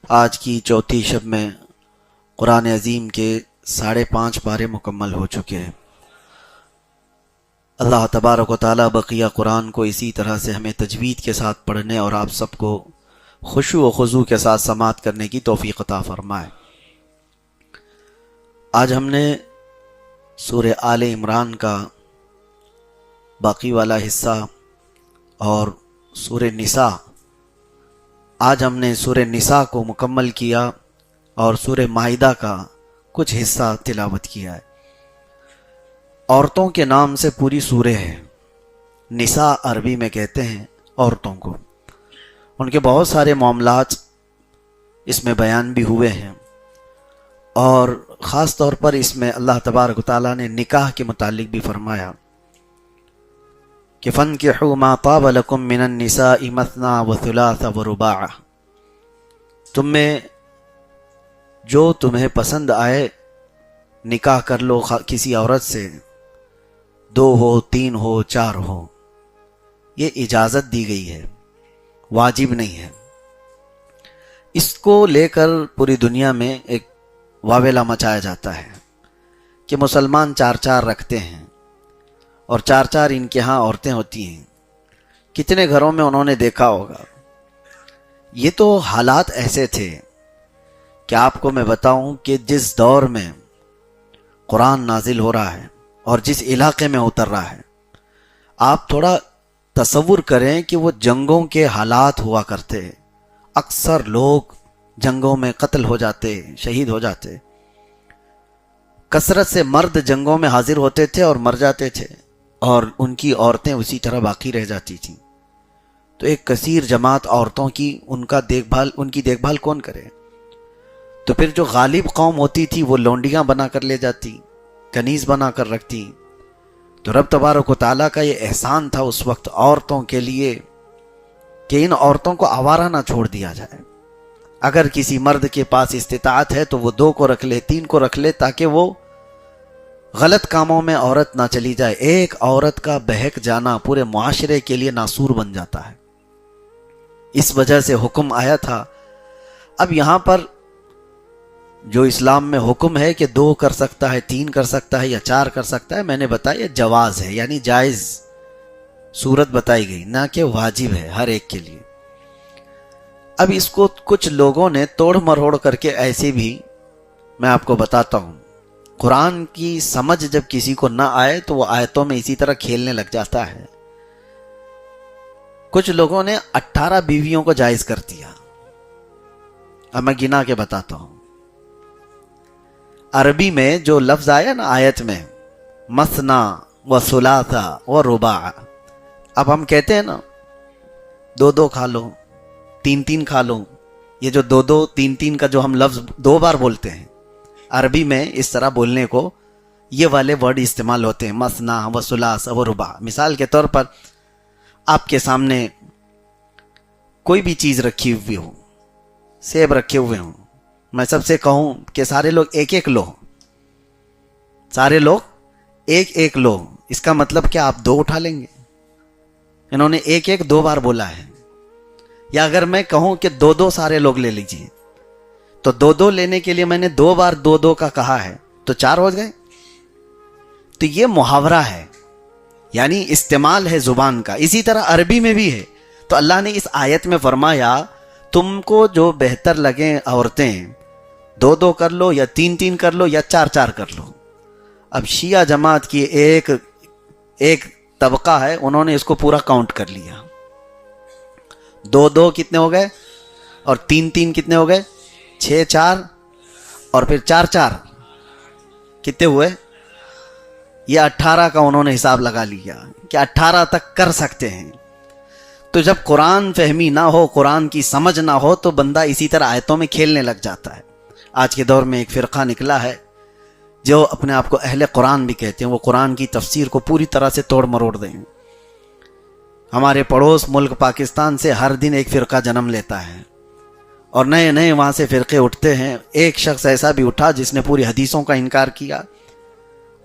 آج کی چوتھی شب میں قرآن عظیم کے 5.5 پارے مکمل ہو چکے ہیں۔ اللہ تبارک و تعالیٰ بقیہ قرآن کو اسی طرح سے ہمیں تجوید کے ساتھ پڑھنے اور آپ سب کو خشوع و خضوع کے ساتھ سماعت کرنے کی توفیق عطا فرمائے۔ آج ہم نے سورہ آل عمران کا باقی والا حصہ اور سورہ نساء، آج ہم نے سورہ نساء کو مکمل کیا اور سورہ مائدہ کا کچھ حصہ تلاوت کیا ہے۔ عورتوں کے نام سے پوری سورہ ہے۔ نساء عربی میں کہتے ہیں عورتوں کو، ان کے بہت سارے معاملات اس میں بیان بھی ہوئے ہیں، اور خاص طور پر اس میں اللہ تبارک و تعالیٰ نے نکاح کے متعلق بھی فرمایا کہ فَانْكِحُوا مَا طَابَ لَكُم مِّنَ النِّسَاءِ مَثْنَىٰ وَثُلَاثَ وَرُبَاعَ، تم میں جو تمہیں پسند آئے نکاح کر لو کسی عورت سے، 2 ہو 3 ہو 4 ہو، یہ اجازت دی گئی ہے، واجب نہیں ہے۔ اس کو لے کر پوری دنیا میں ایک واویلا مچایا جاتا ہے کہ مسلمان 4 رکھتے ہیں اور 4 ان کے ہاں عورتیں ہوتی ہیں۔ کتنے گھروں میں انہوں نے دیکھا ہوگا۔ یہ تو حالات ایسے تھے کہ آپ کو میں بتاؤں کہ جس دور میں قرآن نازل ہو رہا ہے اور جس علاقے میں اتر رہا ہے، آپ تھوڑا تصور کریں کہ وہ جنگوں کے حالات ہوا کرتے، اکثر لوگ جنگوں میں قتل ہو جاتے، شہید ہو جاتے، کثرت سے مرد جنگوں میں حاضر ہوتے تھے اور مر جاتے تھے، اور ان کی عورتیں اسی طرح باقی رہ جاتی تھیں۔ تو ایک کثیر جماعت عورتوں کی ان کی دیکھ بھال کون کرے؟ تو پھر جو غالب قوم ہوتی تھی وہ لونڈیاں بنا کر لے جاتی، کنیز بنا کر رکھتی۔ تو رب تبارک و تعالیٰ کا یہ احسان تھا اس وقت عورتوں کے لیے کہ ان عورتوں کو آوارہ نہ چھوڑ دیا جائے۔ اگر کسی مرد کے پاس استطاعت ہے تو وہ 2 کو رکھ لے، 3 کو رکھ لے، تاکہ وہ غلط کاموں میں عورت نہ چلی جائے۔ ایک عورت کا بہک جانا پورے معاشرے کے لیے ناسور بن جاتا ہے، اس وجہ سے حکم آیا تھا۔ اب یہاں پر جو اسلام میں حکم ہے کہ 2 کر سکتا ہے، 3 کر سکتا ہے یا 4 کر سکتا ہے، میں نے بتایا جواز ہے، یعنی جائز صورت بتائی گئی، نہ کہ واجب ہے ہر ایک کے لیے۔ اب اس کو کچھ لوگوں نے توڑ مروڑ کر کے ایسے بھی، میں آپ کو بتاتا ہوں، قرآن کی سمجھ جب کسی کو نہ آئے تو وہ آیتوں میں اسی طرح کھیلنے لگ جاتا ہے۔ کچھ لوگوں نے 18 بیویوں کو جائز کر دیا۔ اب میں گنا کے بتاتا ہوں۔ عربی میں جو لفظ آیا نا آیت میں، مثنا و ثلاثہ و رباع، اب ہم کہتے ہیں نا 2 کھا لو، 3 کھا لو، یہ جو 2 3 کا جو ہم لفظ 2 بار بولتے ہیں، عربی میں اس طرح بولنے کو یہ والے ورڈ استعمال ہوتے ہیں، مثنا و ثلاثہ و رباع۔ مثال کے طور پر آپ کے سامنے کوئی بھی چیز رکھی ہوئی ہو، سیب رکھے ہوئے ہوں، میں سب سے کہوں کہ سارے لوگ 1 لو، سارے لوگ 1 لو، اس کا مطلب کہ آپ 2 اٹھا لیں گے؟ انہوں نے 1 2 بار بولا ہے۔ یا اگر میں کہوں کہ 2 سارے لوگ لے لیجئے، تو 2 لینے کے لیے میں نے 2 بار 2 کا کہا ہے، تو 4 ہو گئے۔ تو یہ محاورہ ہے، یعنی استعمال ہے زبان کا، اسی طرح عربی میں بھی ہے۔ تو اللہ نے اس آیت میں فرمایا تم کو جو بہتر لگیں عورتیں، 2 کر لو یا 3 کر لو یا 4 کر لو۔ اب شیعہ جماعت کی ایک طبقہ ہے، انہوں نے اس کو پورا کاؤنٹ کر لیا۔ 2 کتنے ہو گئے اور 3 کتنے ہو گئے؟ 6 4 اور پھر 4 کتنے ہوئے؟ یہ 18 کا انہوں نے حساب لگا لیا کہ 18 تک کر سکتے ہیں۔ تو جب قرآن فہمی نہ ہو، قرآن کی سمجھ نہ ہو، تو بندہ اسی طرح آیتوں میں کھیلنے لگ جاتا ہے۔ آج کے دور میں ایک فرقہ نکلا ہے جو اپنے آپ کو اہل قرآن بھی کہتے ہیں، وہ قرآن کی تفسیر کو پوری طرح سے توڑ مروڑ دیں۔ ہمارے پڑوس ملک پاکستان سے ہر دن ایک فرقہ جنم لیتا ہے، اور نئے وہاں سے فرقے اٹھتے ہیں۔ ایک شخص ایسا بھی اٹھا جس نے پوری حدیثوں کا انکار کیا،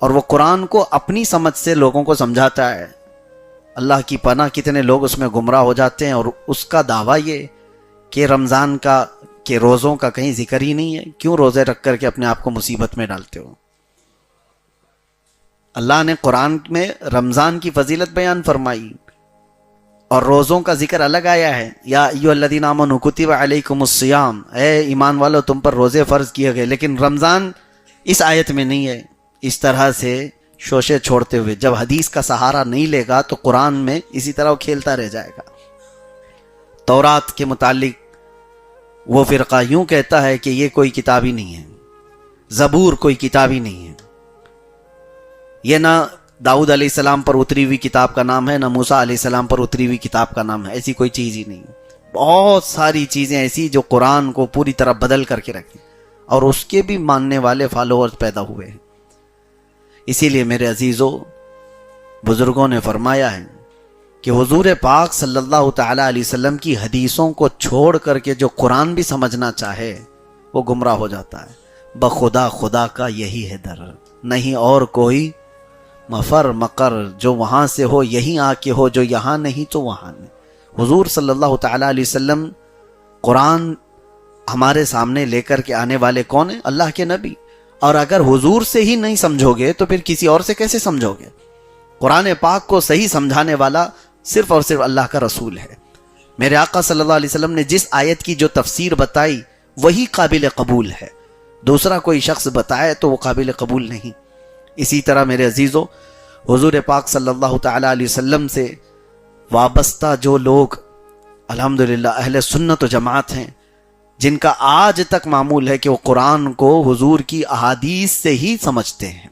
اور وہ قرآن کو اپنی سمجھ سے لوگوں کو سمجھاتا ہے۔ اللہ کی پناہ کتنے لوگ اس میں گمراہ ہو جاتے ہیں، اور اس کا دعویٰ یہ کہ رمضان کہ روزوں کا کہیں ذکر ہی نہیں ہے، کیوں روزے رکھ کر کے اپنے آپ کو مصیبت میں ڈالتے ہو؟ اللہ نے قرآن میں رمضان کی فضیلت بیان فرمائی اور روزوں کا ذکر الگ آیا ہے، یا ایھا الذین آمنوا کتب علیکم الصیام، اے ایمان والو تم پر روزے فرض کیے گئے، لیکن رمضان اس آیت میں نہیں ہے۔ اس طرح سے شوشے چھوڑتے ہوئے جب حدیث کا سہارا نہیں لے گا تو قرآن میں اسی طرح وہ کھیلتا رہ جائے گا۔ تورات کے متعلق وہ فرقہ یوں کہتا ہے کہ یہ کوئی کتاب ہی نہیں ہے، زبور کوئی کتاب ہی نہیں ہے، یہ نہ داؤد علیہ السلام پر اتری ہوئی کتاب کا نام ہے، نہ موسیٰ علیہ السلام پر اتری ہوئی کتاب کا نام ہے، ایسی کوئی چیز ہی نہیں۔ بہت ساری چیزیں ایسی جو قرآن کو پوری طرح بدل کر کے رکھی، اور اس کے بھی ماننے والے فالوورز پیدا ہوئے ہیں۔ اسی لیے میرے عزیزو، بزرگوں نے فرمایا ہے کہ حضور پاک صلی اللہ تعالی علیہ وسلم کی حدیثوں کو چھوڑ کر کے جو قرآن بھی سمجھنا چاہے وہ گمراہ ہو جاتا ہے۔ بخدا خدا کا یہی ہے در، نہیں اور کوئی مفر مقر، جو وہاں سے ہو یہیں آ کے ہو، جو یہاں نہیں تو وہاں نہیں۔ حضور صلی اللہ تعالی علیہ وسلم قرآن ہمارے سامنے لے کر کے آنے والے کون ہیں؟ اللہ کے نبی۔ اور اگر حضور سے ہی نہیں سمجھو گے تو پھر کسی اور سے کیسے سمجھو گے؟ قرآن پاک کو صحیح سمجھانے والا صرف اور صرف اللہ کا رسول ہے۔ میرے آقا صلی اللہ علیہ وسلم نے جس آیت کی جو تفسیر بتائی وہی قابل قبول ہے، دوسرا کوئی شخص بتائے تو وہ قابل قبول نہیں۔ اسی طرح میرے عزیزو، حضور پاک صلی اللہ تعالی علیہ وسلم سے وابستہ جو لوگ الحمدللہ اہل سنت و جماعت ہیں، جن کا آج تک معمول ہے کہ وہ قرآن کو حضور کی احادیث سے ہی سمجھتے ہیں۔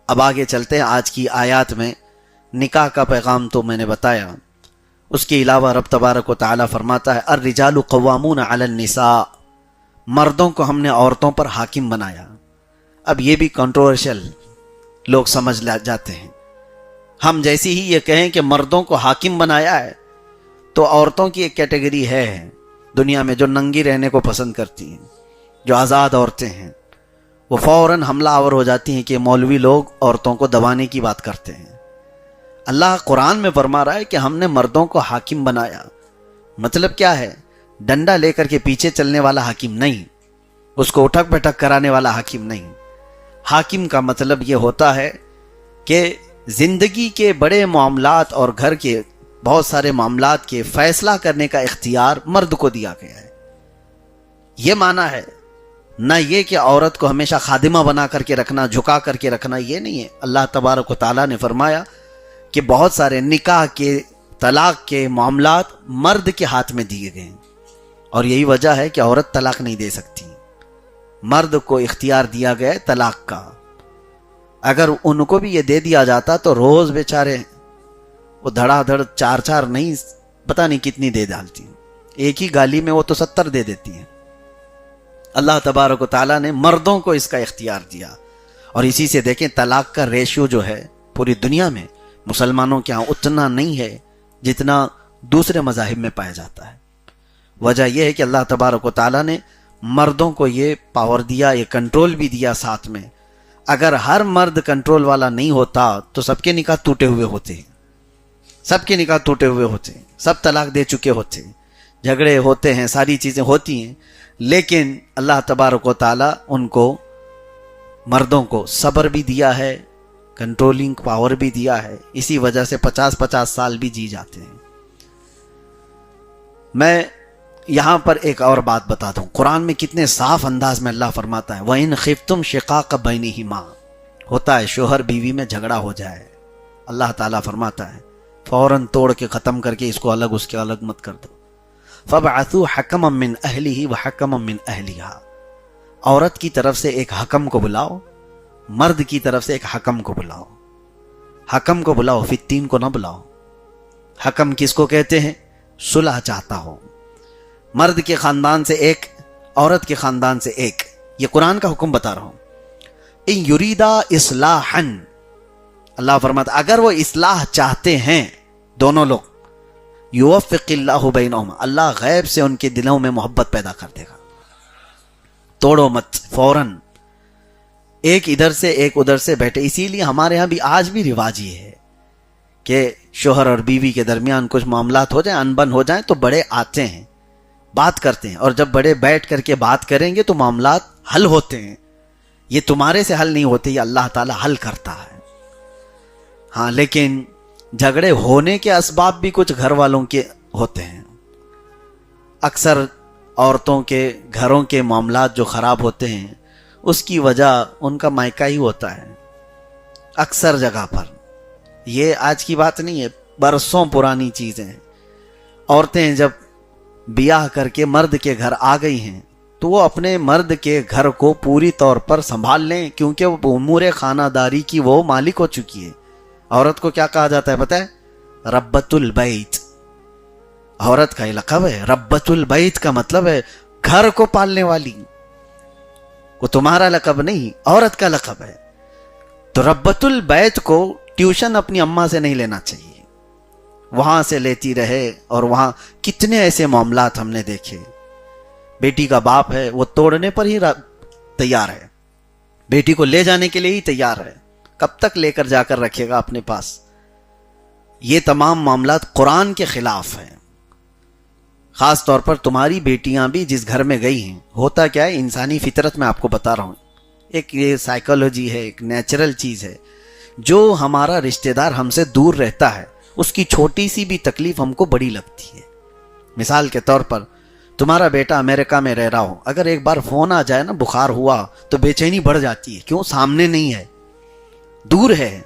اب آگے چلتے ہیں آج کی آیات میں۔ نکاح کا پیغام تو میں نے بتایا، اس کے علاوہ رب تبارک و تعالی فرماتا ہے الرجال قوامون علی النساء، مردوں کو ہم نے عورتوں پر حاکم بنایا۔ اب یہ بھی کنٹروورشل لوگ سمجھ جاتے ہیں۔ ہم جیسی ہی یہ کہیں کہ مردوں کو حاکم بنایا ہے تو عورتوں کی ایک کیٹیگری ہے دنیا میں جو ننگی رہنے کو پسند کرتی ہیں، جو آزاد عورتیں ہیں، وہ فوراً حملہ آور ہو جاتی ہیں کہ مولوی لوگ عورتوں کو دبانے کی بات کرتے ہیں۔ اللہ قرآن میں فرما رہا ہے کہ ہم نے مردوں کو حاکم بنایا۔ مطلب کیا ہے؟ ڈنڈا لے کر کے پیچھے چلنے والا حاکم نہیں، اس کو اٹھک پٹک کرانے والا حاکم نہیں۔ حاکم کا مطلب یہ ہوتا ہے کہ زندگی کے بڑے معاملات اور گھر کے بہت سارے معاملات کے فیصلہ کرنے کا اختیار مرد کو دیا گیا ہے۔ یہ معنی ہے نہ یہ کہ عورت کو ہمیشہ خادمہ بنا کر کے رکھنا، جھکا کر کے رکھنا، یہ نہیں ہے۔ اللہ تبارک و تعالیٰ نے فرمایا کہ بہت سارے نکاح کے، طلاق کے معاملات مرد کے ہاتھ میں دیے گئے ہیں، اور یہی وجہ ہے کہ عورت طلاق نہیں دے سکتی، مرد کو اختیار دیا گیا ہے طلاق کا۔ اگر ان کو بھی یہ دے دیا جاتا تو روز بیچارے وہ دھڑا دھڑ چار چار نہیں پتہ نہیں کتنی دے ڈالتی ہیں، ایک ہی گالی میں وہ تو 70 دے دیتی ہیں۔ اللہ تبارک و تعالیٰ نے مردوں کو اس کا اختیار دیا، اور اسی سے دیکھیں طلاق کا ریشیو جو ہے پوری دنیا میں مسلمانوں کے ہاں اتنا نہیں ہے جتنا دوسرے مذاہب میں پایا جاتا ہے۔ وجہ یہ ہے کہ اللہ تبارک و تعالیٰ نے مردوں کو یہ پاور دیا، یہ کنٹرول بھی دیا ساتھ میں۔ اگر ہر مرد کنٹرول والا نہیں ہوتا تو سب کے نکاح ٹوٹے ہوئے ہوتے ہیں، سب کے نکاح ٹوٹے ہوئے ہوتے ہیں، سب طلاق دے چکے ہوتے ہیں، جھگڑے ہوتے ہیں، ساری چیزیں ہوتی ہیں۔ لیکن اللہ تبارک و تعالیٰ ان کو، مردوں کو صبر بھی دیا ہے، کنٹرولنگ پاور بھی دیا ہے، اسی وجہ سے 50 سال بھی جی جاتے ہیں۔ میں یہاں پر ایک اور بات بتا دوں، قرآن میں کتنے صاف انداز میں اللہ فرماتا ہے وَإِنْ خِفْتُمْ شِقَاقَ بَيْنِهِمَا، ہوتا ہے شوہر بیوی میں جھگڑا ہو جائے، اللہ تعالیٰ فرماتا ہے فوراً توڑ کے ختم کر کے اس کو الگ اس کے الگ مت کر دو۔ فَبْعَثُوا حَكَمًا مِّنْ أَهْلِهِ وَحَكَمًا مِّنْ أَهْلِهَا، عورت کی طرف سے ایک حکم کو بلاؤ، مرد کی طرف سے ایک حکم کو بلاؤ۔ حکم کو بلاؤ، فتین کو نہ بلاؤ۔ حکم کس کو کہتے ہیں؟ صلح چاہتا ہو، مرد کے خاندان سے ایک، عورت کے خاندان سے ایک۔ یہ قرآن کا حکم بتا رہا ہوں۔ ان یریدا اصلاحا، اللہ فرماتا اگر وہ اصلاح چاہتے ہیں دونوں لوگ، یوفق اللہ بینہما، اللہ غیب سے ان کے دلوں میں محبت پیدا کر دے گا۔ توڑو مت فوراً، ایک ادھر سے ایک ادھر سے بیٹھے۔ اسی لیے ہمارے ہاں بھی آج بھی رواج یہ ہے کہ شوہر اور بیوی کے درمیان کچھ معاملات ہو جائیں، انبن ہو جائیں تو بڑے آتے ہیں، بات کرتے ہیں، اور جب بڑے بیٹھ کر کے بات کریں گے تو معاملات حل ہوتے ہیں. یہ تمہارے سے حل نہیں ہوتے، یہ اللہ تعالیٰ حل کرتا ہے. ہاں لیکن جھگڑے ہونے کے اسباب بھی کچھ گھر والوں کے ہوتے ہیں. اکثر عورتوں کے گھروں کے معاملات جو خراب ہوتے ہیں اس کی وجہ ان کا مائکہ ہی ہوتا ہے. اکثر جگہ پر یہ آج کی بات نہیں ہے، برسوں پرانی چیزیں ہیں. عورتیں جب بیاہ کر کے مرد کے گھر آ گئی ہیں تو وہ اپنے مرد کے گھر کو پوری طور پر سنبھال لیں، کیونکہ وہ امور خانہ داری کی وہ مالک ہو چکی ہے. عورت کو کیا کہا جاتا ہے پتہ ہے؟ ربۃ البیت. عورت کا یہ لقب ہے. ربۃ البیت کا مطلب ہے گھر کو پالنے والی. وہ تمہارا لقب نہیں، عورت کا لقب ہے. تو ربۃ البیت کو ٹیوشن اپنی اماں سے نہیں لینا چاہیے، وہاں سے لیتی رہے. اور وہاں کتنے ایسے معاملات ہم نے دیکھے. بیٹی کا باپ ہے وہ توڑنے پر ہی تیار ہے، بیٹی کو لے جانے کے لیے ہی تیار ہے. کب تک لے کر جا کر رکھے گا اپنے پاس؟ یہ تمام معاملات قرآن کے خلاف ہیں. خاص طور پر تمہاری بیٹیاں بھی جس گھر میں گئی ہیں، ہوتا کیا ہے انسانی فطرت میں آپ کو بتا رہا ہوں، ایک یہ سائیکالوجی ہے، ایک نیچرل چیز ہے. جو ہمارا رشتہ دار ہم سے دور رہتا ہے اس کی چھوٹی سی بھی تکلیف ہم کو بڑی لگتی ہے. مثال کے طور پر تمہارا بیٹا امریکہ میں رہ رہا ہو، اگر ایک بار فون آ جائے نا بخار ہوا تو بے چینی بڑھ جاتی ہے. کیوں؟ سامنے نہیں ہے، دور ہے.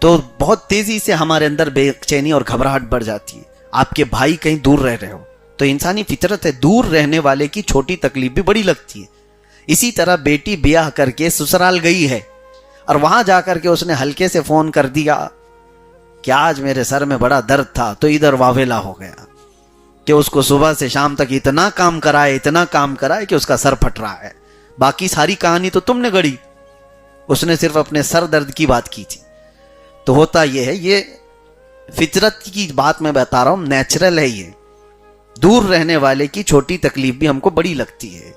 تو بہت تیزی سے ہمارے اندر بے چینی اور گھبراہٹ بڑھ جاتی ہے. آپ کے بھائی کہیں دور رہ رہے ہو تو انسانی فطرت ہے، دور رہنے والے کی چھوٹی تکلیف بھی بڑی لگتی ہے. اسی طرح بیٹی بیاہ کر کے سسرال گئی ہے اور وہاں جا کر کے اس نے ہلکے سے فون کر دیا کہ آج میرے سر میں بڑا درد تھا، تو ادھر واویلا ہو گیا کہ اس کو صبح سے شام تک اتنا کام کرائے کہ اس کا سر پھٹ رہا ہے. باقی ساری کہانی تو تم نے گڑی، اس نے صرف اپنے سر درد کی بات کی تھی. تو ہوتا یہ ہے، یہ فطرت کی بات میں بتا رہا ہوں، نیچرل ہے. یہ دور رہنے والے کی چھوٹی تکلیف بھی ہم کو بڑی لگتی ہے.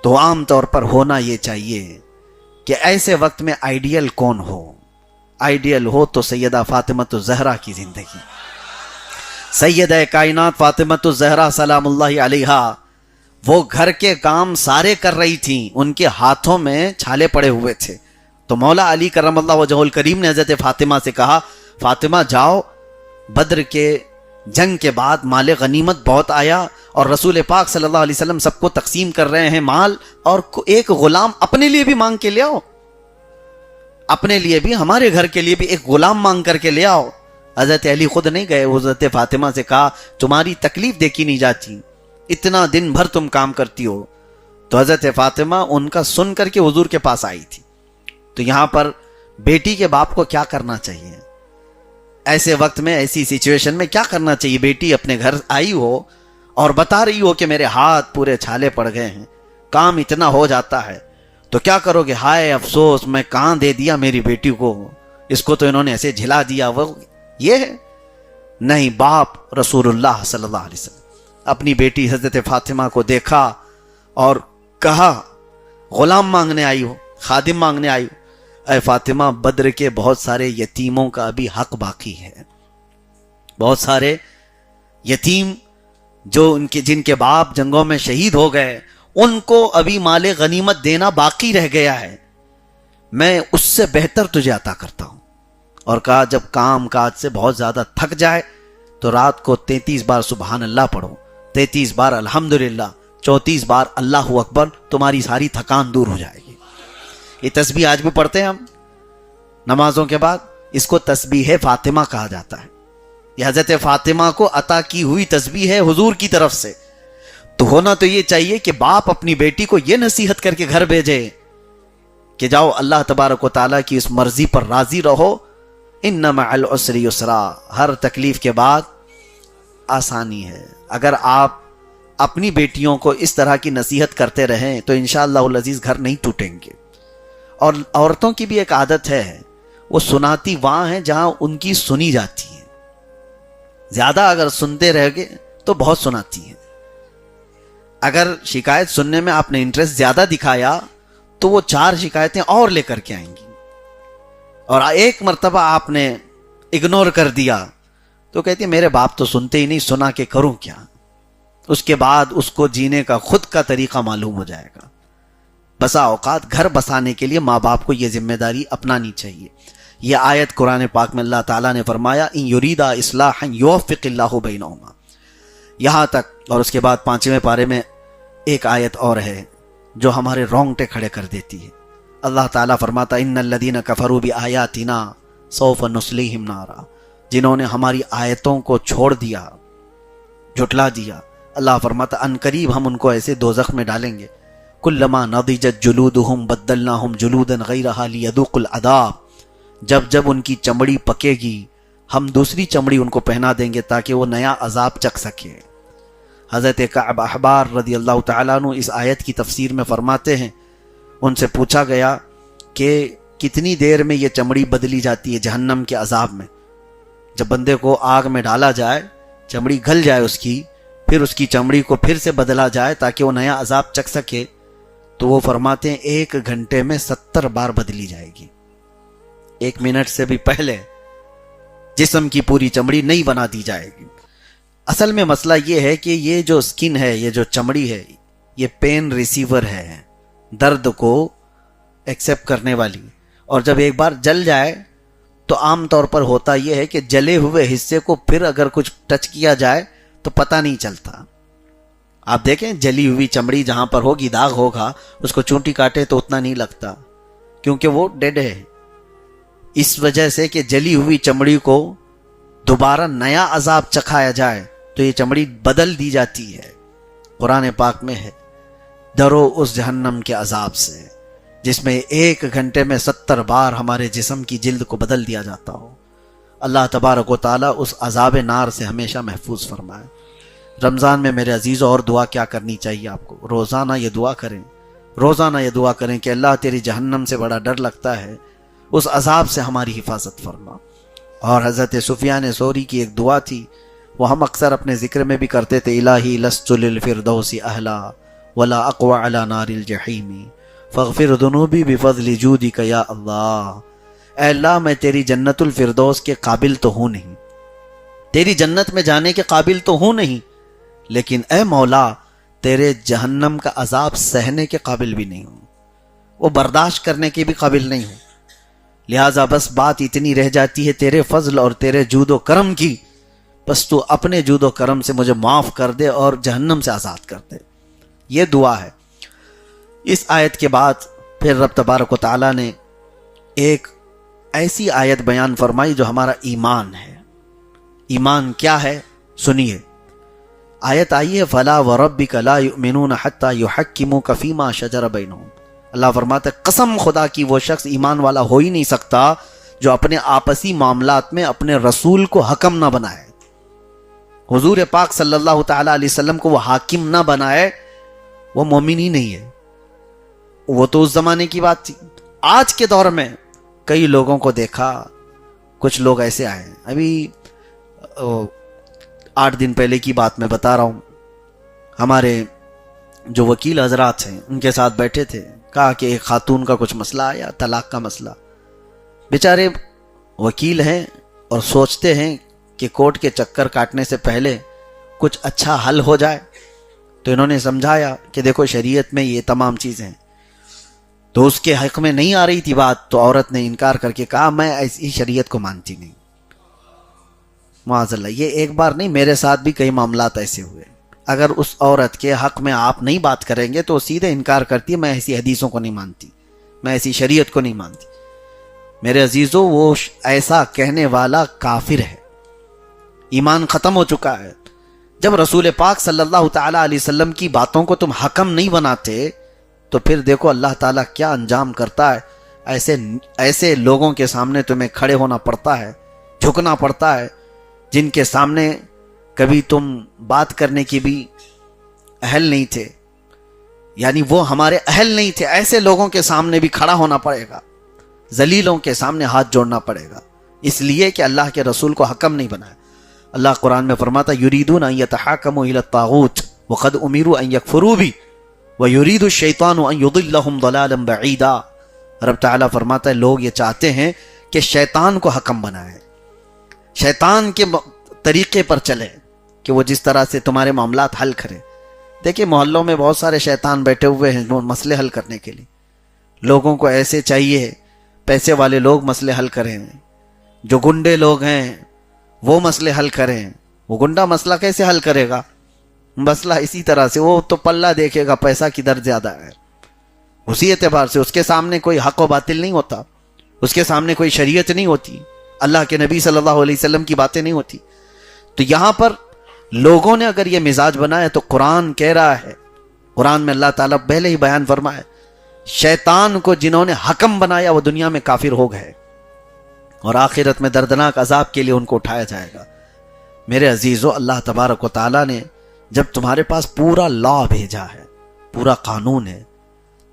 تو عام طور پر ہونا یہ چاہیے کہ ایسے وقت میں آئیڈیل کون ہو؟ آئیڈیل ہو تو سیدہ فاطمۃ الزہرا کی زندگی. سیدہ کائنات فاطمۃ الزہرا سلام اللہ علیہا وہ گھر کے کام سارے کر رہی تھیں، ان کے ہاتھوں میں چھالے پڑے ہوئے تھے. تو مولا علی کرم اللہ وجہہ الکریم نے حضرت فاطمہ سے کہا، فاطمہ جاؤ، بدر کے جنگ کے بعد مال غنیمت بہت آیا اور رسول پاک صلی اللہ علیہ وسلم سب کو تقسیم کر رہے ہیں مال، اور ایک غلام اپنے لیے بھی مانگ کے لے آؤ، اپنے لیے بھی، ہمارے گھر کے لیے بھی ایک غلام مانگ کر کے لے آؤ. حضرت علی خود نہیں گئے، حضرت فاطمہ سے کہا تمہاری تکلیف دیکھی نہیں جاتی، اتنا دن بھر تم کام کرتی ہو. تو حضرت فاطمہ ان کا سن کر کے حضور کے پاس آئی تھی. تو یہاں پر بیٹی کے باپ کو کیا کرنا چاہیے ایسے وقت میں، ایسی سچویشن میں کیا کرنا چاہیے؟ بیٹی اپنے گھر آئی ہو اور بتا رہی ہو کہ میرے ہاتھ پورے چھالے پڑ گئے ہیں، کام اتنا ہو جاتا ہے، تو کیا کرو گے؟ ہائے افسوس، میں کہاں دے دیا میری بیٹی کو، اس کو تو انہوں نے ایسے جھلا دیا. وہ یہ ہے نہیں. باپ رسول اللہ صلی اللہ علیہ وسلم اپنی بیٹی حضرت فاطمہ کو دیکھا اور کہا، غلام مانگنے آئی ہو، خادم مانگنے آئی ہو، اے فاطمہ بدر کے بہت سارے یتیموں کا ابھی حق باقی ہے. بہت سارے یتیم جو جن کے باپ جنگوں میں شہید ہو گئے، ان کو ابھی مال غنیمت دینا باقی رہ گیا ہے، میں اس سے بہتر تجھے عطا کرتا ہوں. اور کہا جب کام کاج سے بہت زیادہ تھک جائے تو رات کو 33 بار سبحان اللہ پڑھو، 33 بار الحمدللہ، 34 بار اللہ اکبر، تمہاری ساری تھکان دور ہو جائے گی. یہ تسبیح آج بھی پڑھتے ہیں ہم نمازوں کے بعد، اس کو تسبیح فاطمہ کہا جاتا ہے. یہ حضرت فاطمہ کو عطا کی ہوئی تسبیح ہے حضور کی طرف سے. تو ہونا تو یہ چاہیے کہ باپ اپنی بیٹی کو یہ نصیحت کر کے گھر بھیجے کہ جاؤ اللہ تبارک و تعالیٰ کی اس مرضی پر راضی رہو. ان مع العسر یسرا، ہر تکلیف کے بعد آسانی ہے. اگر آپ اپنی بیٹیوں کو اس طرح کی نصیحت کرتے رہیں تو انشاءاللہ العزیز گھر نہیں ٹوٹیں گے. اور عورتوں کی بھی ایک عادت ہے، وہ سناتی وہاں ہیں جہاں ان کی سنی جاتی ہے. زیادہ اگر سنتے رہ گے تو بہت سناتی ہیں. اگر شکایت سننے میں آپ نے انٹرسٹ زیادہ دکھایا تو وہ 4 شکایتیں اور لے کر کے آئیں گی. اور ایک مرتبہ آپ نے اگنور کر دیا تو کہتی ہے میرے باپ تو سنتے ہی نہیں، سنا کے کروں کیا. اس کے بعد اس کو جینے کا خود کا طریقہ معلوم ہو جائے گا۔ بسا اوقات گھر بسانے کے لیے ماں باپ کو یہ ذمہ داری اپنانی چاہیے۔ یہ آیت قرآن پاک میں اللہ تعالیٰ نے فرمایا ان یریدا اصلاحا یوفق اللہ بینہما، یہاں تک۔ اور اس کے بعد 5ویں پارے میں ایک آیت اور ہے جو ہمارے رونگٹے کھڑے کر دیتی ہے۔ اللہ تعالیٰ فرماتا ان الذین کفروا بآیاتنا سوف نصلیہم نارا، جنہوں نے ہماری آیتوں کو چھوڑ دیا، جھٹلا دیا، اللہ فرماتا ان قریب ہم ان کو ایسے دوزخ میں ڈالیں گے، کلما نضجت جلودہم بدلناہم جلودا غیرہا لیذوقوا العذاب، جب جب ان کی چمڑی پکے گی ہم دوسری چمڑی ان کو پہنا دیں گے تاکہ وہ نیا عذاب چکھ سکے۔ حضرت کعب احبار رضی اللہ تعالیٰ عنہ اس آیت کی تفسیر میں فرماتے ہیں، ان سے پوچھا گیا کہ کتنی دیر میں یہ چمڑی بدلی جاتی ہے جہنم کے عذاب میں؟ جب بندے کو آگ میں ڈالا جائے، چمڑی گل جائے اس کی، پھر اس کی چمڑی کو پھر سے بدلا جائے تاکہ وہ نیا عذاب چکھ سکے، تو وہ فرماتے ہیں 1 گھنٹے میں 70 بار بدلی جائے گی۔ 1 منٹ سے بھی پہلے جسم کی پوری چمڑی نئی بنا دی جائے گی۔ اصل میں مسئلہ یہ ہے کہ یہ جو سکن ہے، یہ جو چمڑی ہے، یہ پین ریسیور ہے، درد کو ایکسیپٹ کرنے والی، اور جب ایک بار جل جائے تو عام طور پر ہوتا یہ ہے کہ جلے ہوئے حصے کو پھر اگر کچھ ٹچ کیا جائے تو پتہ نہیں چلتا۔ آپ دیکھیں جلی ہوئی چمڑی جہاں پر ہوگی، داغ ہوگا، اس کو چونٹی کاٹے تو اتنا نہیں لگتا کیونکہ وہ ڈیڈ ہے۔ اس وجہ سے کہ جلی ہوئی چمڑی کو دوبارہ نیا عذاب چکھایا جائے تو یہ چمڑی بدل دی جاتی ہے۔ قرآن پاک میں ہے ڈرو اس جہنم کے عذاب سے جس میں 1 گھنٹے میں 70 بار ہمارے جسم کی جلد کو بدل دیا جاتا ہو۔ اللہ تبارک و تعالیٰ اس عذاب نار سے ہمیشہ محفوظ فرمائے۔ رمضان میں میرے عزیزوں اور دعا کیا کرنی چاہیے آپ کو؟ روزانہ یہ دعا کریں، روزانہ یہ دعا کریں کہ اللہ تیری جہنم سے بڑا ڈر لگتا ہے، اس عذاب سے ہماری حفاظت فرما۔ اور حضرت سفیان ثوری کی ایک دعا تھی، وہ ہم اکثر اپنے ذکر میں بھی کرتے تھے، الہی لست للفردوس اہلا ولا اقوى على نار الجحیم فاغفر ذنوبی بفضل جودک یا اللہ۔ اے اللہ میں تیری جنت الفردوس کے قابل تو ہوں نہیں، تیری جنت میں جانے کے قابل تو ہوں نہیں، لیکن اے مولا تیرے جہنم کا عذاب سہنے کے قابل بھی نہیں ہوں، وہ برداشت کرنے کے بھی قابل نہیں ہوں، لہٰذا بس بات اتنی رہ جاتی ہے تیرے فضل اور تیرے جود و کرم کی، بس تو اپنے جود و کرم سے مجھے معاف کر دے اور جہنم سے آزاد کر دے۔ یہ دعا ہے۔ اس آیت کے بعد پھر رب تبارک و تعالیٰ نے ایک ایسی آیت بیان فرمائی جو ہمارا ایمان ہے۔ ایمان کیا ہے؟ سنیے، آیت آئی ہے فَلَا وَرَبِّكَ لَا يُؤْمِنُونَ حَتَّى يُحَكِّمُوكَ فِي مَا شَجَرَ بَيْنَهُمْ۔ اللہ فرماتا ہے قسم خدا کی وہ شخص ایمان والا ہو ہی نہیں سکتا جو اپنے آپسی معاملات میں اپنے رسول کو حکم نہ بنائے، حضور پاک صلی اللہ تعالی علیہ وسلم کو وہ حاکم نہ بنائے، وہ مومن ہی نہیں ہے۔ وہ تو اس زمانے کی بات تھی۔ آج کے دور میں کئی لوگوں کو دیکھا، کچھ لوگ ایسے آئے، ابھی 8 دن پہلے کی بات میں بتا رہا ہوں، ہمارے جو وکیل حضرات ہیں ان کے ساتھ بیٹھے تھے، کہا کہ ایک خاتون کا کچھ مسئلہ آیا، طلاق کا مسئلہ۔ بیچارے وکیل ہیں اور سوچتے ہیں کہ کورٹ کے چکر کاٹنے سے پہلے کچھ اچھا حل ہو جائے، تو انہوں نے سمجھایا کہ دیکھو شریعت میں یہ تمام چیزیں ہیں، تو اس کے حق میں نہیں آ رہی تھی بات، تو عورت نے انکار کر کے کہا میں ایسی شریعت کو مانتی نہیں۔ معاذ اللہ، یہ ایک بار نہیں، میرے ساتھ بھی کئی معاملات ایسے ہوئے۔ اگر اس عورت کے حق میں آپ نہیں بات کریں گے تو سیدھے انکار کرتی ہے، میں ایسی حدیثوں کو نہیں مانتی، میں ایسی شریعت کو نہیں مانتی۔ میرے عزیزوں، وہ ایسا کہنے والا کافر ہے، ایمان ختم ہو چکا ہے۔ جب رسول پاک صلی اللہ تعالی علیہ وسلم کی باتوں کو تم حکم نہیں بناتے تو پھر دیکھو اللہ تعالیٰ کیا انجام کرتا ہے۔ ایسے لوگوں کے سامنے تمہیں کھڑے ہونا پڑتا ہے، جھکنا پڑتا ہے، جن کے سامنے کبھی تم بات کرنے کی بھی اہل نہیں تھے، یعنی وہ ہمارے اہل نہیں تھے، ایسے لوگوں کے سامنے بھی کھڑا ہونا پڑے گا، ذلیلوں کے سامنے ہاتھ جوڑنا پڑے گا، اس لیے کہ اللہ کے رسول کو حکم نہیں بنایا۔ اللہ قرآن میں فرماتا یریدون ان یتحاکموا الی الطاغوت وقد امروا ان یکفروا بہ ویرید الشیطان ان یضلهم ضلالا بعیدا۔ رب تعالیٰ فرماتا ہے لوگ یہ چاہتے ہیں کہ شیطان کو حکم بنائے، شیطان کے طریقے پر چلے کہ وہ جس طرح سے تمہارے معاملات حل کرے۔ دیکھیں محلوں میں بہت سارے شیطان بیٹھے ہوئے ہیں جو مسئلے حل کرنے کے لیے. لوگوں کو ایسے چاہیے پیسے والے لوگ مسئلے حل کریں, جو گنڈے لوگ ہیں وہ مسئلے حل کریں. وہ گنڈا مسئلہ کیسے حل کرے گا؟ مسئلہ اسی طرح سے, وہ تو پلہ دیکھے گا پیسہ کدھر زیادہ ہے, اسی اعتبار سے اس کے سامنے کوئی حق و باطل نہیں ہوتا, اس کے سامنے کوئی شریعت نہیں ہوتی, اللہ کے نبی صلی اللہ علیہ وسلم کی باتیں نہیں ہوتی. تو یہاں پر لوگوں نے اگر یہ مزاج بنایا تو قرآن کہہ رہا ہے, قرآن میں اللہ تعالیٰ پہلے ہی بیان فرمائے, شیطان کو جنہوں نے حکم بنایا وہ دنیا میں کافر ہو گئے اور آخرت میں دردناک عذاب کے لیے ان کو اٹھایا جائے گا. میرے عزیزو, اللہ تبارک و تعالیٰ نے جب تمہارے پاس پورا لا بھیجا ہے, پورا قانون ہے,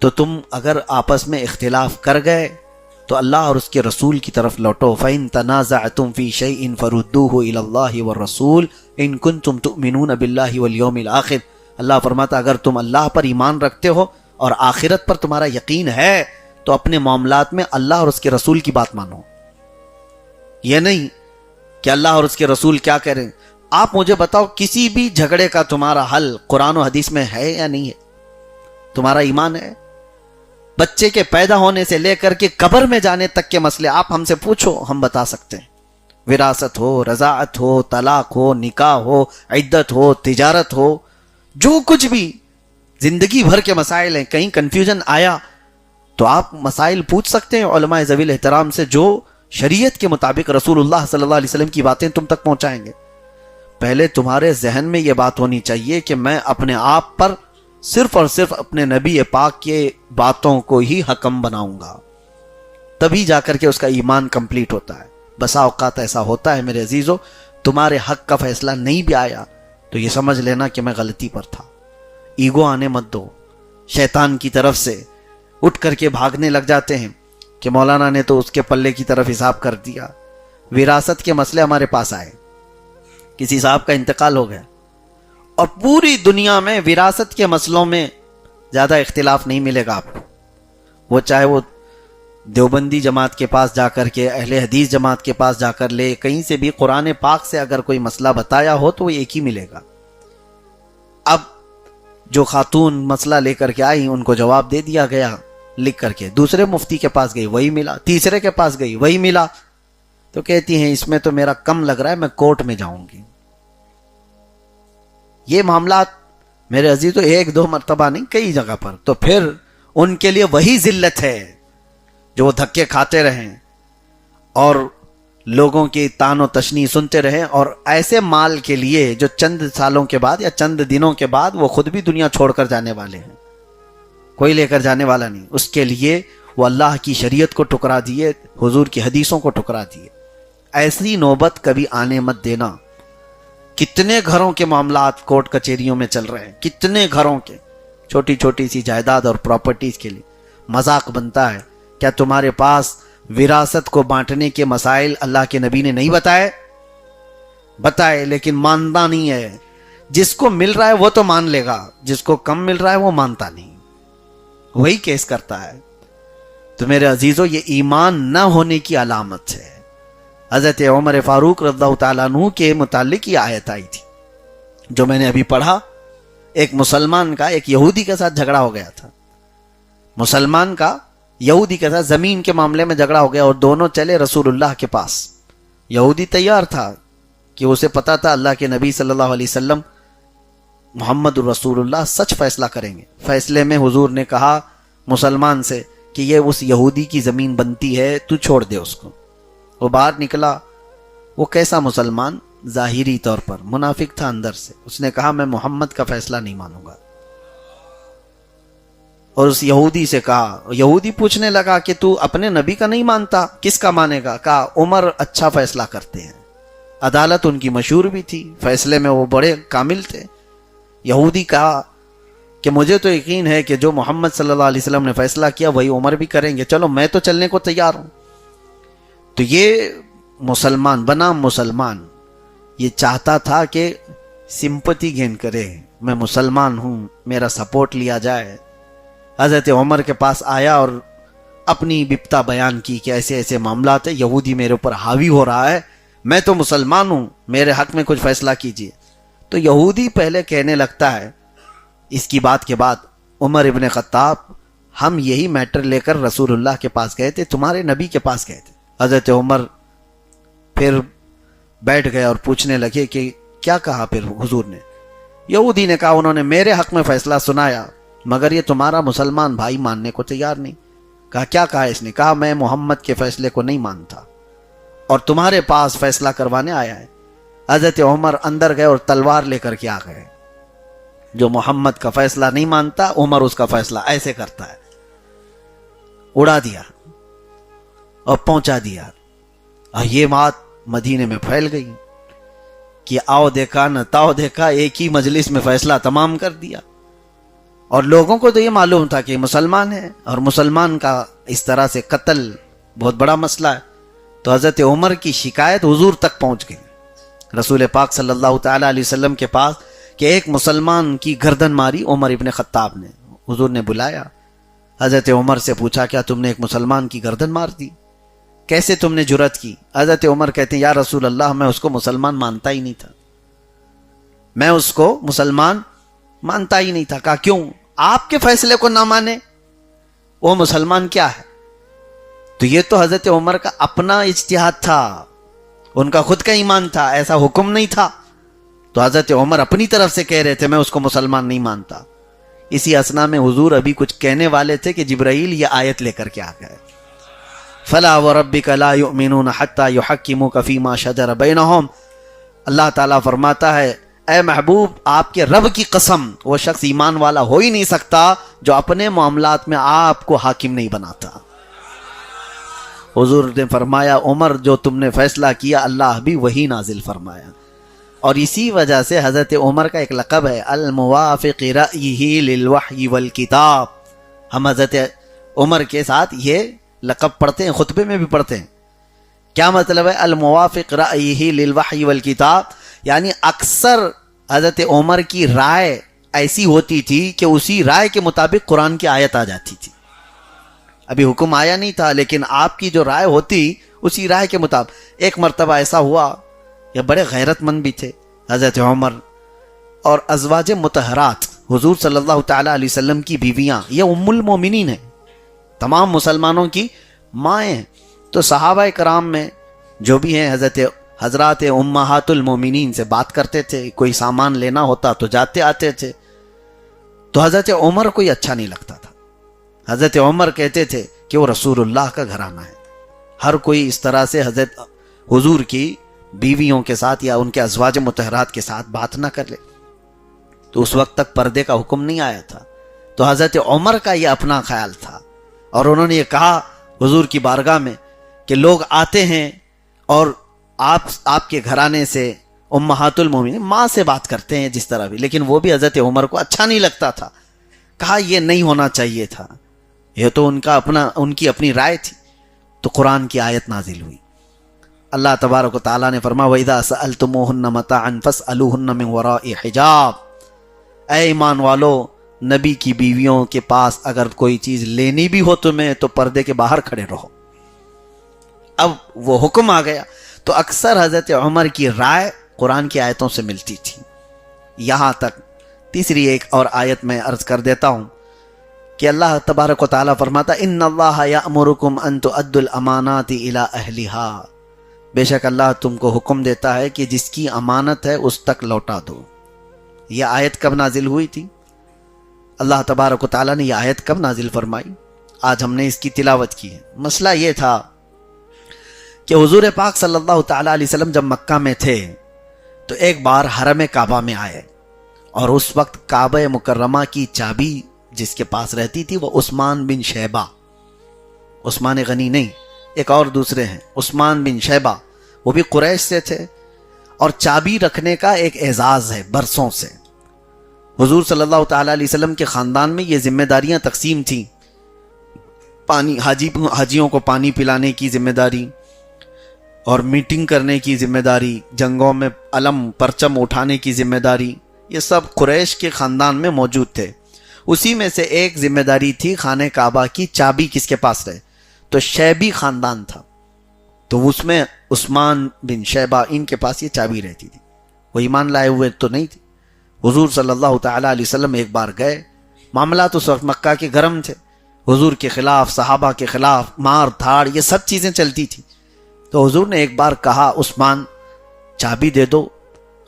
تو تم اگر آپس میں اختلاف کر گئے تو اللہ اور اس کے رسول کی طرف لوٹو. فَإِن تَنَازَعْتُمْ فِي شَيْءٍ فَرُدُّوهُ إِلَى اللَّهِ وَالرَّسُولِ إِن كُنتُمْ تُؤْمِنُونَ بِاللَّهِ وَالْيَوْمِ الْآخِرِ. اللہ فرماتا اگر تم اللہ پر ایمان رکھتے ہو اور آخرت پر تمہارا یقین ہے تو اپنے معاملات میں اللہ اور اس کے رسول کی بات مانو. یہ نہیں کہ اللہ اور اس کے رسول کیا کہہ رہے ہیں. آپ مجھے بتاؤ کسی بھی جھگڑے کا تمہارا حل قرآن و حدیث میں ہے یا نہیں ہے؟ تمہارا ایمان ہے؟ بچے کے پیدا ہونے سے لے کر کے قبر میں جانے تک کے مسئلے آپ ہم سے پوچھو, ہم بتا سکتے ہیں. وراثت ہو, رضاعت ہو, طلاق ہو, نکاح ہو, عدت ہو, تجارت ہو, جو کچھ بھی زندگی بھر کے مسائل ہیں. کہیں کنفیوژن آیا تو آپ مسائل پوچھ سکتے ہیں علماء ذوی الاحترام سے, جو شریعت کے مطابق رسول اللہ صلی اللہ علیہ وسلم کی باتیں تم تک پہنچائیں گے. پہلے تمہارے ذہن میں یہ بات ہونی چاہیے کہ میں اپنے آپ پر صرف اور صرف اپنے نبی پاک کے باتوں کو ہی حکم بناؤں گا, تبھی جا کر کے اس کا ایمان کمپلیٹ ہوتا ہے. بسا اوقات ایسا ہوتا ہے میرے عزیزو, تمہارے حق کا فیصلہ نہیں بھی آیا تو یہ سمجھ لینا کہ میں غلطی پر تھا. ایگو آنے مت دو. شیطان کی طرف سے اٹھ کر کے بھاگنے لگ جاتے ہیں کہ مولانا نے تو اس کے پلے کی طرف حساب کر دیا. وراثت کے مسئلے ہمارے پاس آئے, کسی صاحب کا انتقال ہو گیا اور پوری دنیا میں وراثت کے مسئلوں میں زیادہ اختلاف نہیں ملے گا آپ کو. وہ چاہے وہ دیوبندی جماعت کے پاس جا کر کے, اہل حدیث جماعت کے پاس جا کر لے, کہیں سے بھی قرآن پاک سے اگر کوئی مسئلہ بتایا ہو تو وہ ایک ہی ملے گا. اب جو خاتون مسئلہ لے کر کے آئی ان کو جواب دے دیا گیا لکھ کر کے, دوسرے مفتی کے پاس گئی وہی ملا, تیسرے کے پاس گئی وہی ملا, تو کہتی ہیں اس میں تو میرا کم لگ رہا ہے, میں کورٹ میں جاؤں گی. یہ معاملات میرے عزیزو ایک دو مرتبہ نہیں, کئی جگہ پر. تو پھر ان کے لیے وہی ذلت ہے جو وہ دھکے کھاتے رہیں اور لوگوں کی تان و تشنی سنتے رہیں, اور ایسے مال کے لیے جو چند سالوں کے بعد یا چند دنوں کے بعد وہ خود بھی دنیا چھوڑ کر جانے والے ہیں, کوئی لے کر جانے والا نہیں. اس کے لیے وہ اللہ کی شریعت کو ٹکرا دیے, حضور کی حدیثوں کو ٹکرا دیے. ایسی نوبت کبھی آنے مت دینا. کتنے گھروں کے معاملات کورٹ کچہریوں میں چل رہے ہیں, کتنے گھروں کے, چھوٹی چھوٹی سی جائیداد اور پراپرٹیز کے لیے مذاق بنتا ہے. کیا تمہارے پاس وراثت کو بانٹنے کے مسائل اللہ کے نبی نے نہیں بتائے؟ بتائے, لیکن مانتا نہیں ہے. جس کو مل رہا ہے وہ تو مان لے گا, جس کو کم مل رہا ہے وہ مانتا نہیں, وہی کیس کرتا ہے. تو میرے عزیزو یہ ایمان نہ ہونے کی علامت ہے. حضرت عمر فاروق رضی اللہ تعالیٰ عنہ کے متعلق یہ آیت آئی تھی جو میں نے ابھی پڑھا. ایک مسلمان کا ایک یہودی کے ساتھ جھگڑا ہو گیا تھا. مسلمان کا یہودی کے ساتھ زمین کے معاملے میں جھگڑا ہو گیا اور دونوں چلے رسول اللہ کے پاس. یہودی تیار تھا کہ اسے پتا تھا اللہ کے نبی صلی اللہ علیہ وسلم محمد رسول اللہ سچ فیصلہ کریں گے. فیصلے میں حضور نے کہا مسلمان سے کہ یہ اس یہودی کی زمین بنتی ہے, تو چھوڑ دے اس کو. وہ باہر نکلا. وہ کیسا مسلمان؟ ظاہری طور پر منافق تھا اندر سے. اس نے کہا میں محمد کا فیصلہ نہیں مانوں گا. اور اس یہودی سے کہا, یہودی پوچھنے لگا کہ تو اپنے نبی کا نہیں مانتا, کس کا مانے گا؟ کہا عمر اچھا فیصلہ کرتے ہیں. عدالت ان کی مشہور بھی تھی, فیصلے میں وہ بڑے کامل تھے. یہودی کہا کہ مجھے تو یقین ہے کہ جو محمد صلی اللہ علیہ وسلم نے فیصلہ کیا وہی عمر بھی کریں گے, چلو میں تو چلنے کو تیار ہوں. تو یہ مسلمان بنا مسلمان, یہ چاہتا تھا کہ سمپتی گین کرے, میں مسلمان ہوں, میرا سپورٹ لیا جائے. حضرت عمر کے پاس آیا اور اپنی بپتا بیان کی کہ ایسے ایسے معاملات ہیں, یہودی میرے اوپر حاوی ہو رہا ہے, میں تو مسلمان ہوں, میرے حق میں کچھ فیصلہ کیجیے. تو یہودی پہلے کہنے لگتا ہے اس کی بات کے بعد عمر ابن خطاب ہم یہی میٹر لے کر رسول اللہ کے پاس گئے تھے، تمہارے نبی کے پاس گئے تھے۔ حضرت عمر پھر بیٹھ گئے اور پوچھنے لگے کہ کیا کہا پھر حضور نے؟ یہودی نے کہا انہوں نے میرے حق میں فیصلہ سنایا مگر یہ تمہارا مسلمان بھائی ماننے کو تیار نہیں۔ کہا کیا کہا اس نے؟ کہا میں محمد کے فیصلے کو نہیں مانتا اور تمہارے پاس فیصلہ کروانے آیا ہے۔ حضرت عمر اندر گئے اور تلوار لے کر کے آ گئے۔ جو محمد کا فیصلہ نہیں مانتا عمر اس کا فیصلہ ایسے کرتا ہے، اڑا دیا اور پہنچا دیا۔ اور یہ بات مدینے میں پھیل گئی کہ آؤ دیکھا نہ تاؤ دیکھا، ایک ہی مجلس میں فیصلہ تمام کر دیا۔ اور لوگوں کو تو یہ معلوم تھا کہ مسلمان ہے اور مسلمان کا اس طرح سے قتل بہت بڑا مسئلہ ہے۔ تو حضرت عمر کی شکایت حضور تک پہنچ گئی، رسول پاک صلی اللہ تعالی علیہ وسلم کے پاس، کہ ایک مسلمان کی گردن ماری عمر ابن خطاب نے۔ حضور نے بلایا، حضرت عمر سے پوچھا کیا تم نے ایک مسلمان کی گردن مار دی؟ کیسے تم نے جرأت کی؟ حضرت عمر کہتے ہیں یا رسول اللہ میں اس کو مسلمان مانتا ہی نہیں تھا، میں اس کو مسلمان مانتا ہی نہیں تھا۔ کہا کیوں؟ آپ کے فیصلے کو نہ مانے وہ مسلمان کیا ہے؟ تو یہ تو حضرت عمر کا اپنا اجتہاد تھا، ان کا خود کا ایمان تھا، ایسا حکم نہیں تھا۔ تو حضرت عمر اپنی طرف سے کہہ رہے تھے میں اس کو مسلمان نہیں مانتا۔ اسی اثنا میں حضور ابھی کچھ کہنے والے تھے کہ جبرائیل یہ آیت لے کر کے آ گئے، فَلَا وَرَبِّكَ لَا يُؤْمِنُونَ حَتَّى يُحَكِّمُوكَ فِي مَا شَجَرَ بَيْنَهُمْ۔ اللہ تعالیٰ فرماتا ہے اے محبوب آپ کے رب کی قسم، وہ شخص ایمان والا ہو ہی نہیں سکتا جو اپنے معاملات میں آپ کو حاکم نہیں بناتا۔ حضور نے فرمایا عمر جو تم نے فیصلہ کیا اللہ بھی وہی نازل فرمایا۔ اور اسی وجہ سے حضرت عمر کا ایک لقب ہے الموافق رأیہ للوحی والکتاب۔ ہم حضرت عمر کے ساتھ یہ لقب پڑھتے ہیں، خطبے میں بھی پڑھتے ہیں۔ کیا مطلب ہے الموافق رأیہ للوحی والکتاب؟ یعنی اکثر حضرت عمر کی رائے ایسی ہوتی تھی کہ اسی رائے کے مطابق قرآن کی آیت آ جاتی تھی۔ ابھی حکم آیا نہیں تھا لیکن آپ کی جو رائے ہوتی اسی رائے کے مطابق۔ ایک مرتبہ ایسا ہوا، یہ بڑے غیرت مند بھی تھے حضرت عمر، اور ازواج مطہرات حضور صلی اللہ تعالی علیہ وسلم کی بیویاں یہ ام المومنین ہیں، تمام مسلمانوں کی مائیں ہیں۔ تو صحابہ کرام میں جو بھی ہیں حضرات امہات المومنین سے بات کرتے تھے، کوئی سامان لینا ہوتا تو جاتے آتے تھے۔ تو حضرت عمر کو یہ اچھا نہیں لگتا تھا۔ حضرت عمر کہتے تھے کہ وہ رسول اللہ کا گھرانہ ہے، ہر کوئی اس طرح سے حضرت حضور کی بیویوں کے ساتھ یا ان کے ازواج مطہرات کے ساتھ بات نہ کر لے۔ تو اس وقت تک پردے کا حکم نہیں آیا تھا، تو حضرت عمر کا یہ اپنا خیال تھا، اور انہوں نے یہ کہا حضور کی بارگاہ میں کہ لوگ آتے ہیں اور آپ کے گھرانے سے امہات المومنین ماں سے بات کرتے ہیں جس طرح بھی، لیکن وہ بھی حضرت عمر کو اچھا نہیں لگتا تھا۔ کہا یہ نہیں ہونا چاہیے تھا، یہ تو ان کی اپنی رائے تھی۔ تو قرآن کی آیت نازل ہوئی، اللہ تبارک و تعالیٰ نے فرمایا وَإِذَا سَأَلْتُمُوهُنَّ مَتَاعًا فَاسْأَلُوهُنَّ مِنْ وَرَاءِ حِجَابٍ۔ اے ایمان والو، نبی کی بیویوں کے پاس اگر کوئی چیز لینی بھی ہو تمہیں تو پردے کے باہر کھڑے رہو۔ اب وہ حکم آ گیا، تو اکثر حضرت عمر کی رائے قرآن کی آیتوں سے ملتی تھی۔ یہاں تک تیسری ایک اور آیت میں عرض کر دیتا ہوں کہ اللہ تبارک و تعالیٰ فرماتا ان اللہ یأمرکم ان تؤدوا الامانات الی اہلہا، بے شک اللہ تم کو حکم دیتا ہے کہ جس کی امانت ہے اس تک لوٹا دو۔ یہ آیت کب نازل ہوئی تھی؟ اللہ تبارک و تعالیٰ نے یہ آیت کب نازل فرمائی؟ آج ہم نے اس کی تلاوت کی ہے۔ مسئلہ یہ تھا کہ حضور پاک صلی اللہ تعالیٰ علیہ وسلم جب مکہ میں تھے تو ایک بار حرم کعبہ میں آئے، اور اس وقت کعبہ مکرمہ کی چابی جس کے پاس رہتی تھی وہ عثمان بن شیبہ، عثمان غنی نہیں، ایک اور دوسرے ہیں عثمان بن شیبہ، وہ بھی قریش سے تھے، اور چابی رکھنے کا ایک اعزاز ہے برسوں سے۔ حضور صلی اللہ تعالیٰ علیہ وسلم کے خاندان میں یہ ذمہ داریاں تقسیم تھیں، حاجیوں کو پانی پلانے کی ذمہ داری اور میٹنگ کرنے کی ذمہ داری، جنگوں میں علم پرچم اٹھانے کی ذمہ داری، یہ سب قریش کے خاندان میں موجود تھے۔ اسی میں سے ایک ذمہ داری تھی خانہ کعبہ کی چابی کس کے پاس رہے، تو شیبی خاندان تھا، تو اس میں عثمان بن شیبہ ان کے پاس یہ چابی رہتی تھی۔ وہ ایمان لائے ہوئے تو نہیں تھے، حضور صلی اللہ تعالی علیہ وسلم ایک بار گئے، معاملات اس وقت مکہ کے گرم تھے، حضور کے خلاف، صحابہ کے خلاف مار دھاڑ یہ سب چیزیں چلتی تھی. تو حضور نے ایک بار کہا عثمان چابی دے دو،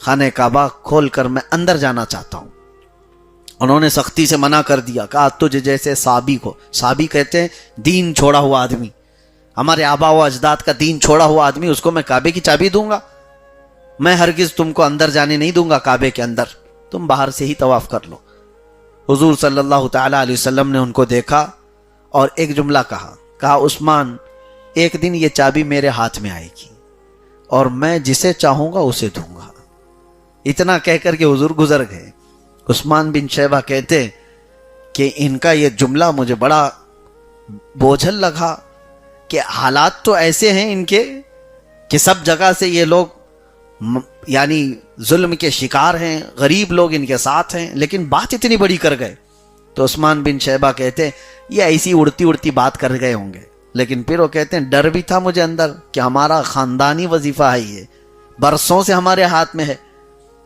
خانہ کعبہ کھول کر میں اندر جانا چاہتا ہوں. انہوں نے سختی سے منع کر دیا، کہا تجھ جیسے صابی کو، صابی کہتے ہیں دین چھوڑا ہوا آدمی، ہمارے آبا و اجداد کا دین چھوڑا ہوا آدمی، اس کو میں کعبے کی چابی دوں گا؟ میں ہرگز تم کو اندر جانے نہیں دوں گا کعبے کے اندر، تم باہر سے ہی طواف کر لو. حضور صلی اللہ تعالی علیہ وسلم نے ان کو دیکھا اور ایک جملہ کہا عثمان ایک دن یہ چابی میرے ہاتھ میں آئے گی اور میں جسے چاہوں گا اسے دوں گا. اتنا کہہ کر کے حضور گزر گئے. عثمان بن شیبہ کہتے کہ ان کا یہ جملہ مجھے بڑا بوجھل لگا کہ حالات تو ایسے ہیں ان کے کہ سب جگہ سے یہ لوگ یعنی ظلم کے شکار ہیں، غریب لوگ ان کے ساتھ ہیں، لیکن بات اتنی بڑی کر گئے. تو عثمان بن شیبہ کہتے یہ ایسی اڑتی اڑتی بات کر گئے ہوں گے، لیکن پھر وہ کہتے ہیں ڈر بھی تھا مجھے اندر کہ ہمارا خاندانی وظیفہ ہے، یہ برسوں سے ہمارے ہاتھ میں ہے،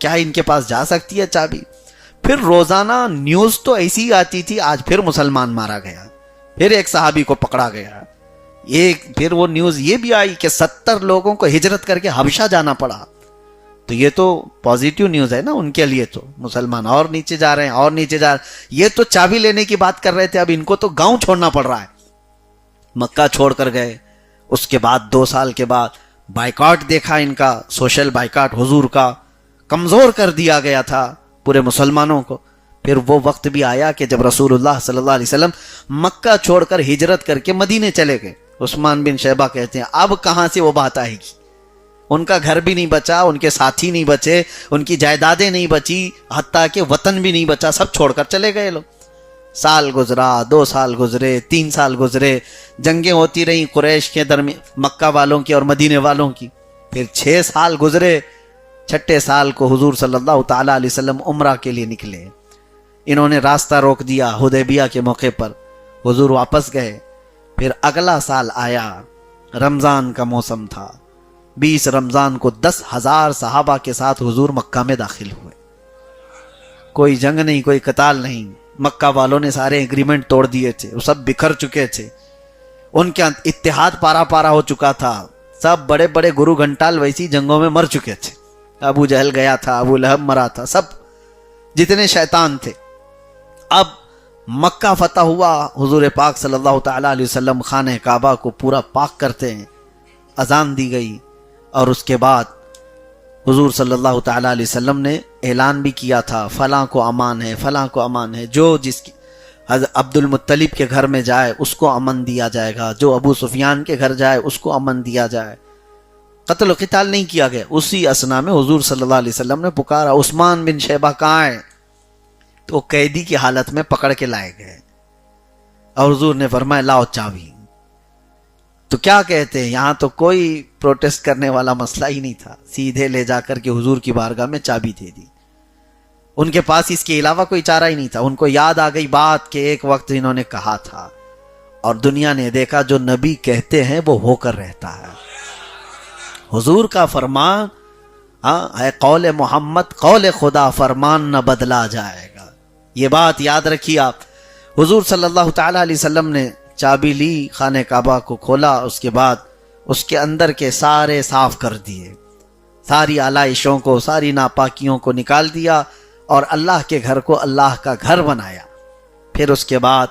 کیا ان کے پاس جا سکتی ہے چابی؟ پھر روزانہ نیوز تو ایسی ہی آتی تھی، آج پھر مسلمان مارا گیا، پھر ایک صحابی کو پکڑا گیا، پھر وہ نیوز یہ بھی آئی کہ 70 لوگوں کو ہجرت کر کے حبشہ جانا پڑا. تو یہ تو پازیٹیو نیوز ہے نا ان کے لیے، تو مسلمان اور نیچے جا رہے ہیں اور نیچے جا رہے ہیں. یہ تو چابی لینے کی بات کر رہے تھے، اب ان کو تو گاؤں چھوڑنا پڑ رہا ہے. مکہ چھوڑ کر گئے. اس کے بعد 2 سال کے بعد بائیکاٹ دیکھا ان کا، سوشل بائیکاٹ حضور کا، کمزور کر دیا گیا تھا پورے مسلمانوں کو. پھر وہ وقت بھی آیا کہ جب رسول اللہ صلی اللہ علیہ وسلم مکہ چھوڑ کر ہجرت کر کے مدینے چلے گئے. عثمان بن شیبہ کہتے ہیں اب کہاں سے وہ بات آئے گی؟ ان کا گھر بھی نہیں بچا، ان کے ساتھی نہیں بچے، ان کی جائیدادیں نہیں بچی، حتیٰ کہ وطن بھی نہیں بچا، سب چھوڑ کر چلے گئے لوگ. سال گزرا، 2 سال گزرے، 3 سال گزرے، جنگیں ہوتی رہیں قریش کے درمیان، مکہ والوں کی اور مدینے والوں کی. پھر 6 سال گزرے. 6 سال کو حضور صلی اللہ تعالی علیہ وسلم عمرہ کے لیے نکلے. انہوں نے راستہ روک دیا حدیبیہ کے موقع پر، حضور واپس گئے. پھر اگلا سال آیا، رمضان کا موسم تھا. 20 رمضان کو 10,000 صحابہ کے ساتھ حضور مکہ میں داخل ہوئے. کوئی جنگ نہیں، کوئی قتال نہیں. مکہ والوں نے سارے ایگریمنٹ توڑ دیے تھے، وہ سب بکھر چکے تھے، ان کے اتحاد پارا پارا ہو چکا تھا. سب بڑے بڑے گرو گھنٹال ویسی جنگوں میں مر چکے تھے. ابو جہل گیا تھا، ابو لہب مرا تھا، سب جتنے شیطان تھے. اب مکہ فتح ہوا. حضور پاک صلی اللہ تعالی علیہ وسلم خانہ کعبہ کو پورا پاک کرتے ہیں. اذان دی گئی اور اس کے بعد حضور صلی اللہ تعالی علیہ وسلم نے اعلان بھی کیا تھا فلاں کو امان ہے، فلاں کو امان ہے. جو جس کی عبد المطلب کے گھر میں جائے اس کو امن دیا جائے گا، جو ابو سفیان کے گھر جائے اس کو امن دیا جائے. قتل و قتال نہیں کیا گیا. اسی اسنا میں حضور صلی اللہ علیہ وسلم نے پکارا عثمان بن شیبہ کہاں ہے؟ تو قیدی کی حالت میں پکڑ کے لائے گئے اور حضور نے فرمایا لاؤ چابی. تو کیا کہتے ہیں، یہاں تو کوئی پروٹیسٹ کرنے والا مسئلہ ہی نہیں تھا، سیدھے لے جا کر کے حضور کی بارگاہ میں چابی دے دی. ان کے پاس اس کے علاوہ کوئی چارہ ہی نہیں تھا. ان کو یاد آ گئی بات کہ ایک وقت انہوں نے کہا تھا اور دنیا نے دیکھا جو نبی کہتے ہیں وہ ہو کر رہتا ہے. حضور کا فرمان ہے قول محمد قول خدا، فرمان نہ بدلا جائے گا. یہ بات یاد رکھیے آپ. حضور صلی اللہ تعالی علیہ وسلم نے چابی لی، خانہ کعبہ کو کھولا، اس کے بعد اس کے اندر کے سارے صاف کر دیے، ساری آلائشوں کو، ساری ناپاکیوں کو نکال دیا اور اللہ کے گھر کو اللہ کا گھر بنایا. پھر اس کے بعد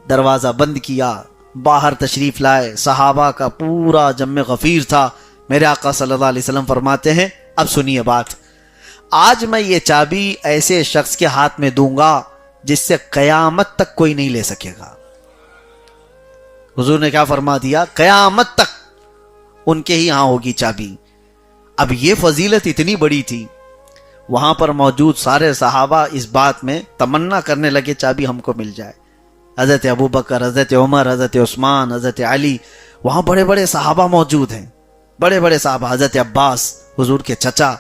دروازہ بند کیا، باہر تشریف لائے. صحابہ کا پورا جم غفیر تھا. میرے آقا صلی اللہ علیہ وسلم فرماتے ہیں اب سنیے بات، آج میں یہ چابی ایسے شخص کے ہاتھ میں دوں گا جس سے قیامت تک کوئی نہیں لے سکے گا. حضور نے کیا فرما دیا؟ قیامت تک ان کے ہی ہاں ہوگی چابی. اب یہ فضیلت اتنی بڑی تھی، وہاں پر موجود سارے صحابہ اس بات میں تمنا کرنے لگے چابی ہم کو مل جائے. حضرت ابو بکر، حضرت عمر، حضرت عثمان، حضرت علی، وہاں بڑے بڑے صحابہ موجود ہیں، بڑے بڑے صحابہ، حضرت عباس حضور کے چچا.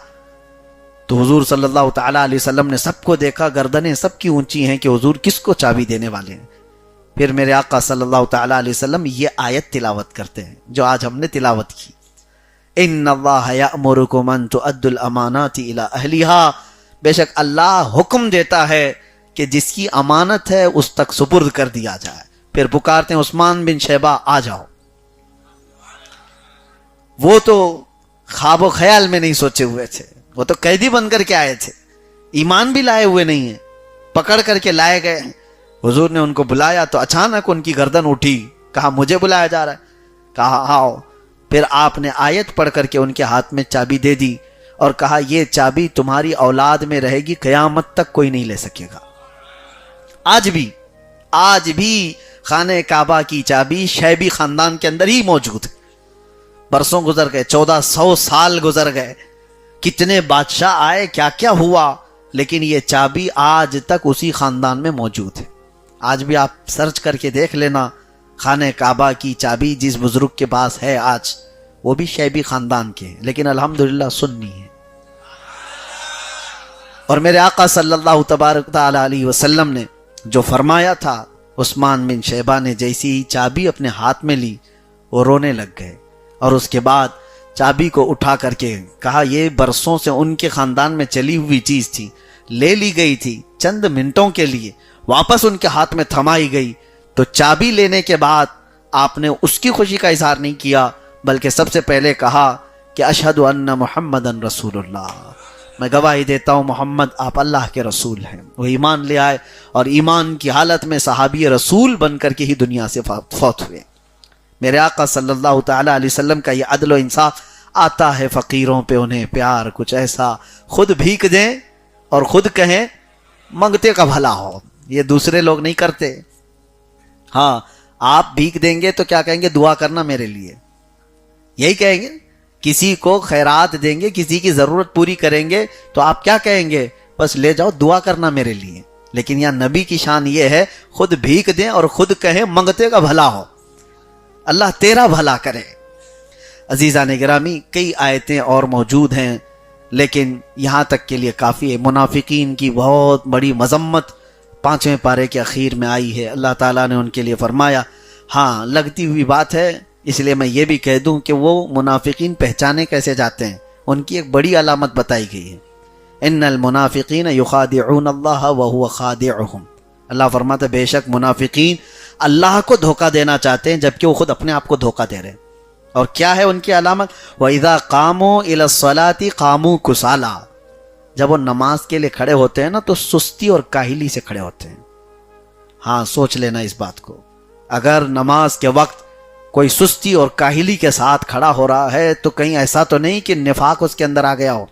تو حضور صلی اللہ تعالی علیہ وسلم نے سب کو دیکھا، گردنیں سب کی اونچی ہیں کہ حضور کس کو چابی دینے والے ہیں. پھر میرے آقا صلی اللہ تعالی علیہ وسلم یہ آیت تلاوت کرتے ہیں جو آج ہم نے تلاوت کی، ان اللہ یأمرکم ان تؤدوا الامانات الی اہلہا بے شک اللہ حکم دیتا ہے کہ جس کی امانت ہے اس تک سپرد کر دیا جائے. پھر پکارتے ہیں عثمان بن شیبہ آ جاؤ. وہ تو خواب و خیال میں نہیں سوچے ہوئے تھے, وہ تو قیدی بن کر کے آئے تھے, ایمان بھی لائے ہوئے نہیں ہیں, پکڑ کر کے لائے گئے. حضور نے ان کو بلایا تو اچانک ان کی گردن اٹھی, کہا مجھے بلایا جا رہا ہے, کہا آؤ. پھر آپ نے آیت پڑھ کر کے ان کے ہاتھ میں چابی دے دی اور کہا یہ چابی تمہاری اولاد میں رہے گی, قیامت تک کوئی نہیں لے سکے گا. آج بھی خانہ کعبہ کی چابی شیبی خاندان کے اندر ہی موجود ہے. برسوں گزر گئے, 1400 سال گزر گئے, کتنے بادشاہ آئے, کیا کیا ہوا, لیکن یہ چابی آج تک اسی خاندان میں موجود ہے. آج بھی آپ سرچ کر کے دیکھ لینا, خانہ کعبہ کی چابی جس بزرگ کے پاس ہے آج, وہ بھی شیبی خاندان کے ہیں, لیکن الحمدللہ سنی ہے. اور میرے آقا صلی اللہ تبارک تعالی علیہ وسلم نے جو فرمایا تھا, عثمان بن شیبہ نے جیسی ہی چابی اپنے ہاتھ میں لی وہ رونے لگ گئے, اور اس کے بعد چابی کو اٹھا کر کے کہا یہ برسوں سے ان کے خاندان میں چلی ہوئی چیز تھی, لے لی گئی تھی چند منٹوں کے لیے, واپس ان کے ہاتھ میں تھمائی گئی. تو چابی لینے کے بعد آپ نے اس کی خوشی کا اظہار نہیں کیا, بلکہ سب سے پہلے کہا کہ اشہد ان محمدن رسول اللہ, میں گواہی دیتا ہوں محمد آپ اللہ کے رسول ہیں. وہ ایمان لے آئے اور ایمان کی حالت میں صحابی رسول بن کر کے ہی دنیا سے فوت ہوئے. میرے آقا صلی اللہ تعالی علیہ وسلم کا یہ عدل و انصاف آتا ہے فقیروں پہ انہیں پیار کچھ ایسا, خود بھیک دیں اور خود کہیں منگتے کا بھلا ہو. یہ دوسرے لوگ نہیں کرتے. ہاں آپ بھیک دیں گے تو کیا کہیں گے, دعا کرنا میرے لیے, یہی کہیں گے. کسی کو خیرات دیں گے, کسی کی ضرورت پوری کریں گے تو آپ کیا کہیں گے, بس لے جاؤ دعا کرنا میرے لیے. لیکن یہاں نبی کی شان یہ ہے خود بھیک دیں اور خود کہیں منگتے کا بھلا ہو, اللہ تیرا بھلا کرے. عزیزان گرامی, کئی آیتیں اور موجود ہیں لیکن یہاں تک کے لیے کافی ہے. منافقین کی بہت بڑی مذمت 5ویں پارے کے اخیر میں آئی ہے. اللہ تعالیٰ نے ان کے لیے فرمایا, ہاں لگتی ہوئی بات ہے, اس لیے میں یہ بھی کہہ دوں کہ وہ منافقین پہچانے کیسے جاتے ہیں. ان کی ایک بڑی علامت بتائی گئی ہے, ان المنافقین یخادعون اللہ وہو خادعہم. اللہ فرماتا ہے بے شک منافقین اللہ کو دھوکہ دینا چاہتے ہیں جبکہ وہ خود اپنے آپ کو دھوکہ دے رہے ہیں. اور کیا ہے ان کی علامت, وَإِذَا قَامُوا إِلَى الصَّلَاةِ قَامُوا كُسَالَىٰ. جب وہ نماز کے لیے کھڑے ہوتے ہیں نا تو سستی اور کاہلی سے کھڑے ہوتے ہیں. ہاں سوچ لینا اس بات کو, اگر نماز کے وقت کوئی سستی اور کاہلی کے ساتھ کھڑا ہو رہا ہے تو کہیں ایسا تو نہیں کہ نفاق اس کے اندر آ گیا ہو.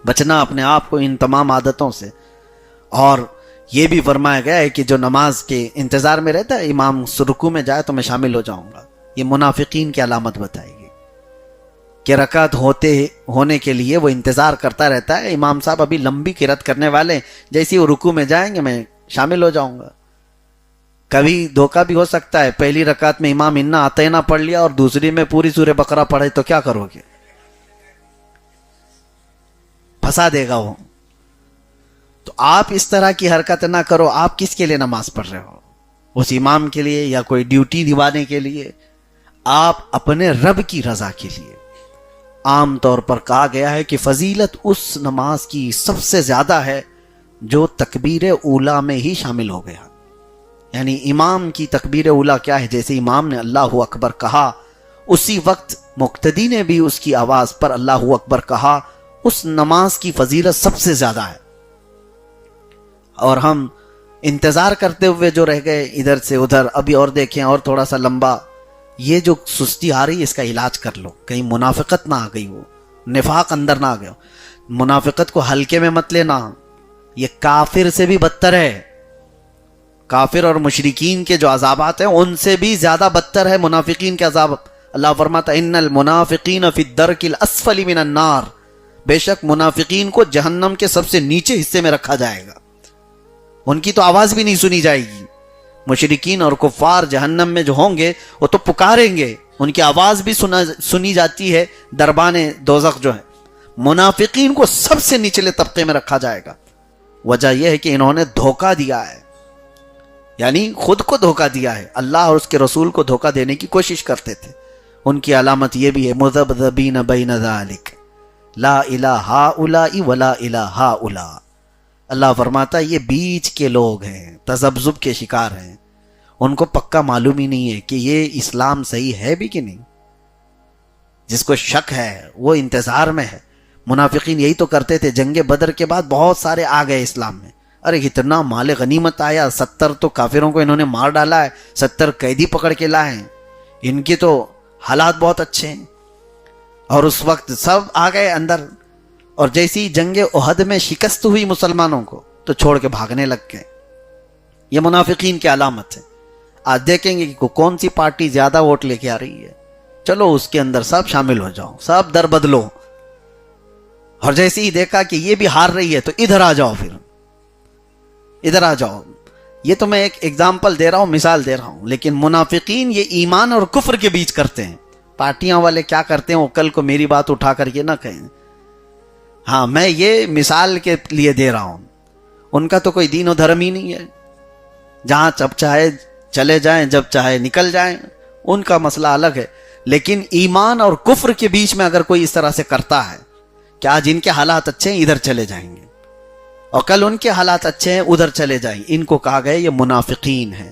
بچنا اپنے آپ کو ان تمام عادتوں سے. اور یہ بھی فرمایا گیا ہے کہ جو نماز کے انتظار میں رہتا ہے, امام رکوع میں جائے تو میں شامل ہو جاؤں گا. یہ منافقین کی علامت بتائے گی کہ رکعت ہونے کے لیے وہ انتظار کرتا رہتا ہے, امام صاحب ابھی لمبی قرات کرنے والے, جیسے وہ رکوع میں جائیں گے میں شامل ہو جاؤں گا. کبھی دھوکہ بھی ہو سکتا ہے, پہلی رکعت میں امام انا اعطینا پڑھ لیا اور دوسری میں پوری سورہ بقرہ پڑھے تو کیا کرو گے, پھنسا دے گا وہ. تو آپ اس طرح کی حرکت نہ کرو. آپ کس کے لیے نماز پڑھ رہے ہو, اس امام کے لیے یا کوئی ڈیوٹی نبھانے کے لیے؟ آپ اپنے رب کی رضا کے لیے. عام طور پر کہا گیا ہے کہ فضیلت اس نماز کی سب سے زیادہ ہے جو تکبیر اولیٰ میں ہی شامل ہو گیا. یعنی امام کی تکبیر اولیٰ کیا ہے, جیسے امام نے اللہ اکبر کہا اسی وقت مقتدی نے بھی اس کی آواز پر اللہ اکبر کہا, اس نماز کی فضیلت سب سے زیادہ ہے. اور ہم انتظار کرتے ہوئے جو رہ گئے ادھر سے ادھر, ابھی اور دیکھیں اور تھوڑا سا لمبا, یہ جو سستی آ رہی ہے اس کا علاج کر لو, کہیں منافقت نہ آ گئی ہو, نفاق اندر نہ آ گیا. منافقت کو ہلکے میں مت لینا, یہ کافر سے بھی بدتر ہے. کافر اور مشرکین کے جو عذابات ہیں ان سے بھی زیادہ بدتر ہے منافقین کے عذاب. اللہ فرماتا ان المنافقین فی الدرک الاسفل من النار, بے شک منافقین کو جہنم کے سب سے نیچے حصے میں رکھا جائے گا, ان کی تو آواز بھی نہیں سنی جائے گی. مشرکین اور کفار جہنم میں جو ہوں گے وہ تو پکاریں گے, ان کی آواز بھی سنی جاتی ہے دربان دوزخ جو ہے. منافقین کو سب سے نچلے طبقے میں رکھا جائے گا. وجہ یہ ہے کہ انہوں نے دھوکہ دیا ہے, یعنی خود کو دھوکہ دیا ہے, اللہ اور اس کے رسول کو دھوکہ دینے کی کوشش کرتے تھے. ان کی علامت یہ بھی ہے مذبذبین بین ذالک, لا الہ ہؤلاء ولا الہ ہؤلاء۔ اللہ فرماتا ہے یہ بیچ کے لوگ ہیں، تذبذب کے شکار ہیں، ان کو پکا معلوم ہی نہیں ہے کہ یہ اسلام صحیح ہے بھی کہ نہیں۔ جس کو شک ہے وہ انتظار میں ہے۔ منافقین یہی تو کرتے تھے، جنگ بدر کے بعد بہت سارے آ گئے اسلام میں، ارے اتنا مال غنیمت آیا، 70 تو کافروں کو انہوں نے مار ڈالا ہے، 70 قیدی پکڑ کے لائے ہیں، ان کی تو حالات بہت اچھے ہیں۔ اور اس وقت سب آ گئے اندر، اور جیسی جنگ احد میں شکست ہوئی مسلمانوں کو تو چھوڑ کے بھاگنے لگ گئے۔ یہ منافقین کی علامت ہے۔ آج دیکھیں گے کہ کون سی پارٹی زیادہ ووٹ لے کے آ رہی ہے، چلو اس کے اندر سب شامل ہو جاؤ، سب در بدلو، اور جیسے ہی دیکھا کہ یہ بھی ہار رہی ہے تو ادھر آ جاؤ، پھر ادھر آ جاؤ۔ یہ تو میں ایک ایگزامپل دے رہا ہوں، مثال دے رہا ہوں، لیکن منافقین یہ ایمان اور کفر کے بیچ کرتے ہیں۔ پارٹیاں والے کیا کرتے ہیں وہ کل کو میری بات اٹھا کر کے نہ کہیں، ہاں میں یہ مثال کے لیے دے رہا ہوں۔ ان کا تو کوئی دین و دھرم ہی نہیں ہے، جہاں جب چاہے چلے جائیں، جب چاہے نکل جائیں، ان کا مسئلہ الگ ہے۔ لیکن ایمان اور کفر کے بیچ میں اگر کوئی اس طرح سے کرتا ہے کہ آج ان کے حالات اچھے ہیں ادھر چلے جائیں گے، اور کل ان کے حالات اچھے ہیں ادھر چلے جائیں، ان کو کہا گیا یہ منافقین ہیں۔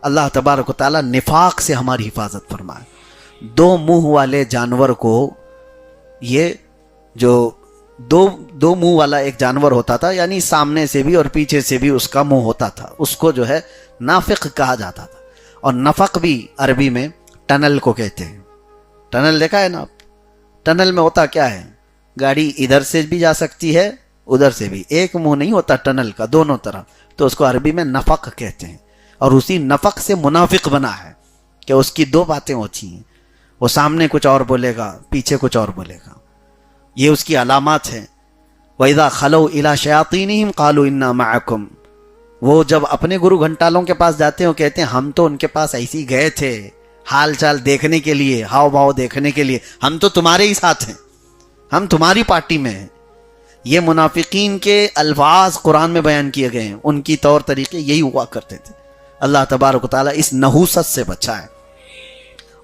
اللہ تبارک و تعالیٰ نفاق سے ہماری حفاظت فرمائے۔ دو منہ والے جانور کو، یہ جو دو منہ والا ایک جانور ہوتا تھا، یعنی سامنے سے بھی اور پیچھے سے بھی اس کا منہ ہوتا تھا، اس کو جو ہے نافق کہا جاتا تھا۔ اور نفق بھی عربی میں ٹنل کو کہتے ہیں۔ ٹنل دیکھا ہے نا آپ؟ ٹنل میں ہوتا کیا ہے، گاڑی ادھر سے بھی جا سکتی ہے ادھر سے بھی، ایک منہ نہیں ہوتا ٹنل کا، دونوں طرف، تو اس کو عربی میں نفق کہتے ہیں۔ اور اسی نفق سے منافق بنا ہے کہ اس کی دو باتیں ہوتی ہیں، وہ سامنے کچھ اور بولے گا، پیچھے کچھ اور بولے گا، یہ اس کی علامات ہیں۔ وَإِذَا خَلَوْا إِلَىٰ شَيَاطِينِهِمْ قَالُوا إِنَّا مَعَكُمْ، وہ جب اپنے گرو گھنٹالوں کے پاس جاتے ہیں وہ کہتے ہیں ہم تو ان کے پاس ایسے ہی گئے تھے حال چال دیکھنے کے لیے، ہاؤ بھاؤ دیکھنے کے لیے، ہم تو تمہارے ہی ساتھ ہیں، ہم تمہاری پارٹی میں ہیں۔ یہ منافقین کے الفاظ قرآن میں بیان کیے گئے ہیں، ان کی طور طریقے یہی ہوا کرتے تھے۔ اللہ تبارک و تعالیٰ اس نحوست سے بچائے۔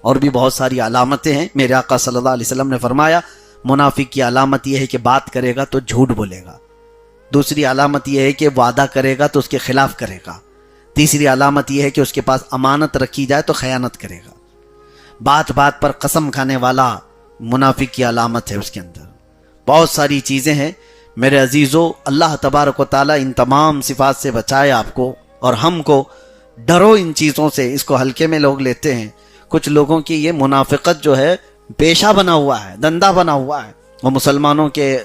اور بھی بہت ساری علامتیں ہیں۔ میرے آقا صلی اللہ علیہ وسلم نے فرمایا منافق کی علامت یہ ہے کہ بات کرے گا تو جھوٹ بولے گا، دوسری علامت یہ ہے کہ وعدہ کرے گا تو اس کے خلاف کرے گا، تیسری علامت یہ ہے کہ اس کے پاس امانت رکھی جائے تو خیانت کرے گا، بات بات پر قسم کھانے والا منافق کی علامت ہے۔ اس کے اندر بہت ساری چیزیں ہیں۔ میرے عزیزو، اللہ تبارک و تعالیٰ ان تمام صفات سے بچائے آپ کو اور ہم کو۔ ڈرو ان چیزوں سے، اس کو ہلکے میں لوگ لیتے ہیں۔ کچھ لوگوں کی یہ منافقت جو ہے پیشہ بنا ہوا ہے، دندہ بنا ہوا ہے، وہ مسلمانوں کے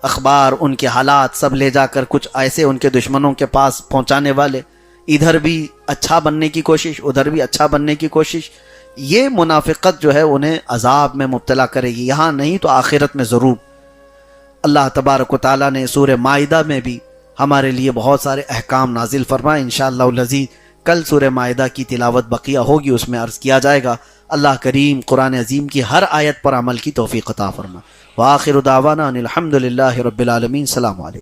اخبار، ان کے حالات سب لے جا کر کچھ ایسے ان کے دشمنوں کے پاس پہنچانے والے، ادھر بھی اچھا بننے کی کوشش، ادھر بھی اچھا بننے کی کوشش۔ یہ منافقت جو ہے انہیں عذاب میں مبتلا کرے گی، یہاں نہیں تو آخرت میں ضرور۔ اللہ تبارک و تعالیٰ نے سورہ مائدہ میں بھی ہمارے لیے بہت سارے احکام نازل فرمائے۔ انشاءاللہ العزیز کل سورہ مائدہ کی تلاوت بقیہ ہوگی، اس میں عرض کیا جائے گا۔ اللہ کریم قرآن عظیم کی ہر آیت پر عمل کی توفیق عطا فرمائے۔ وآخر دعوانا ان الحمد للہ رب العالمین۔ السلام علیکم۔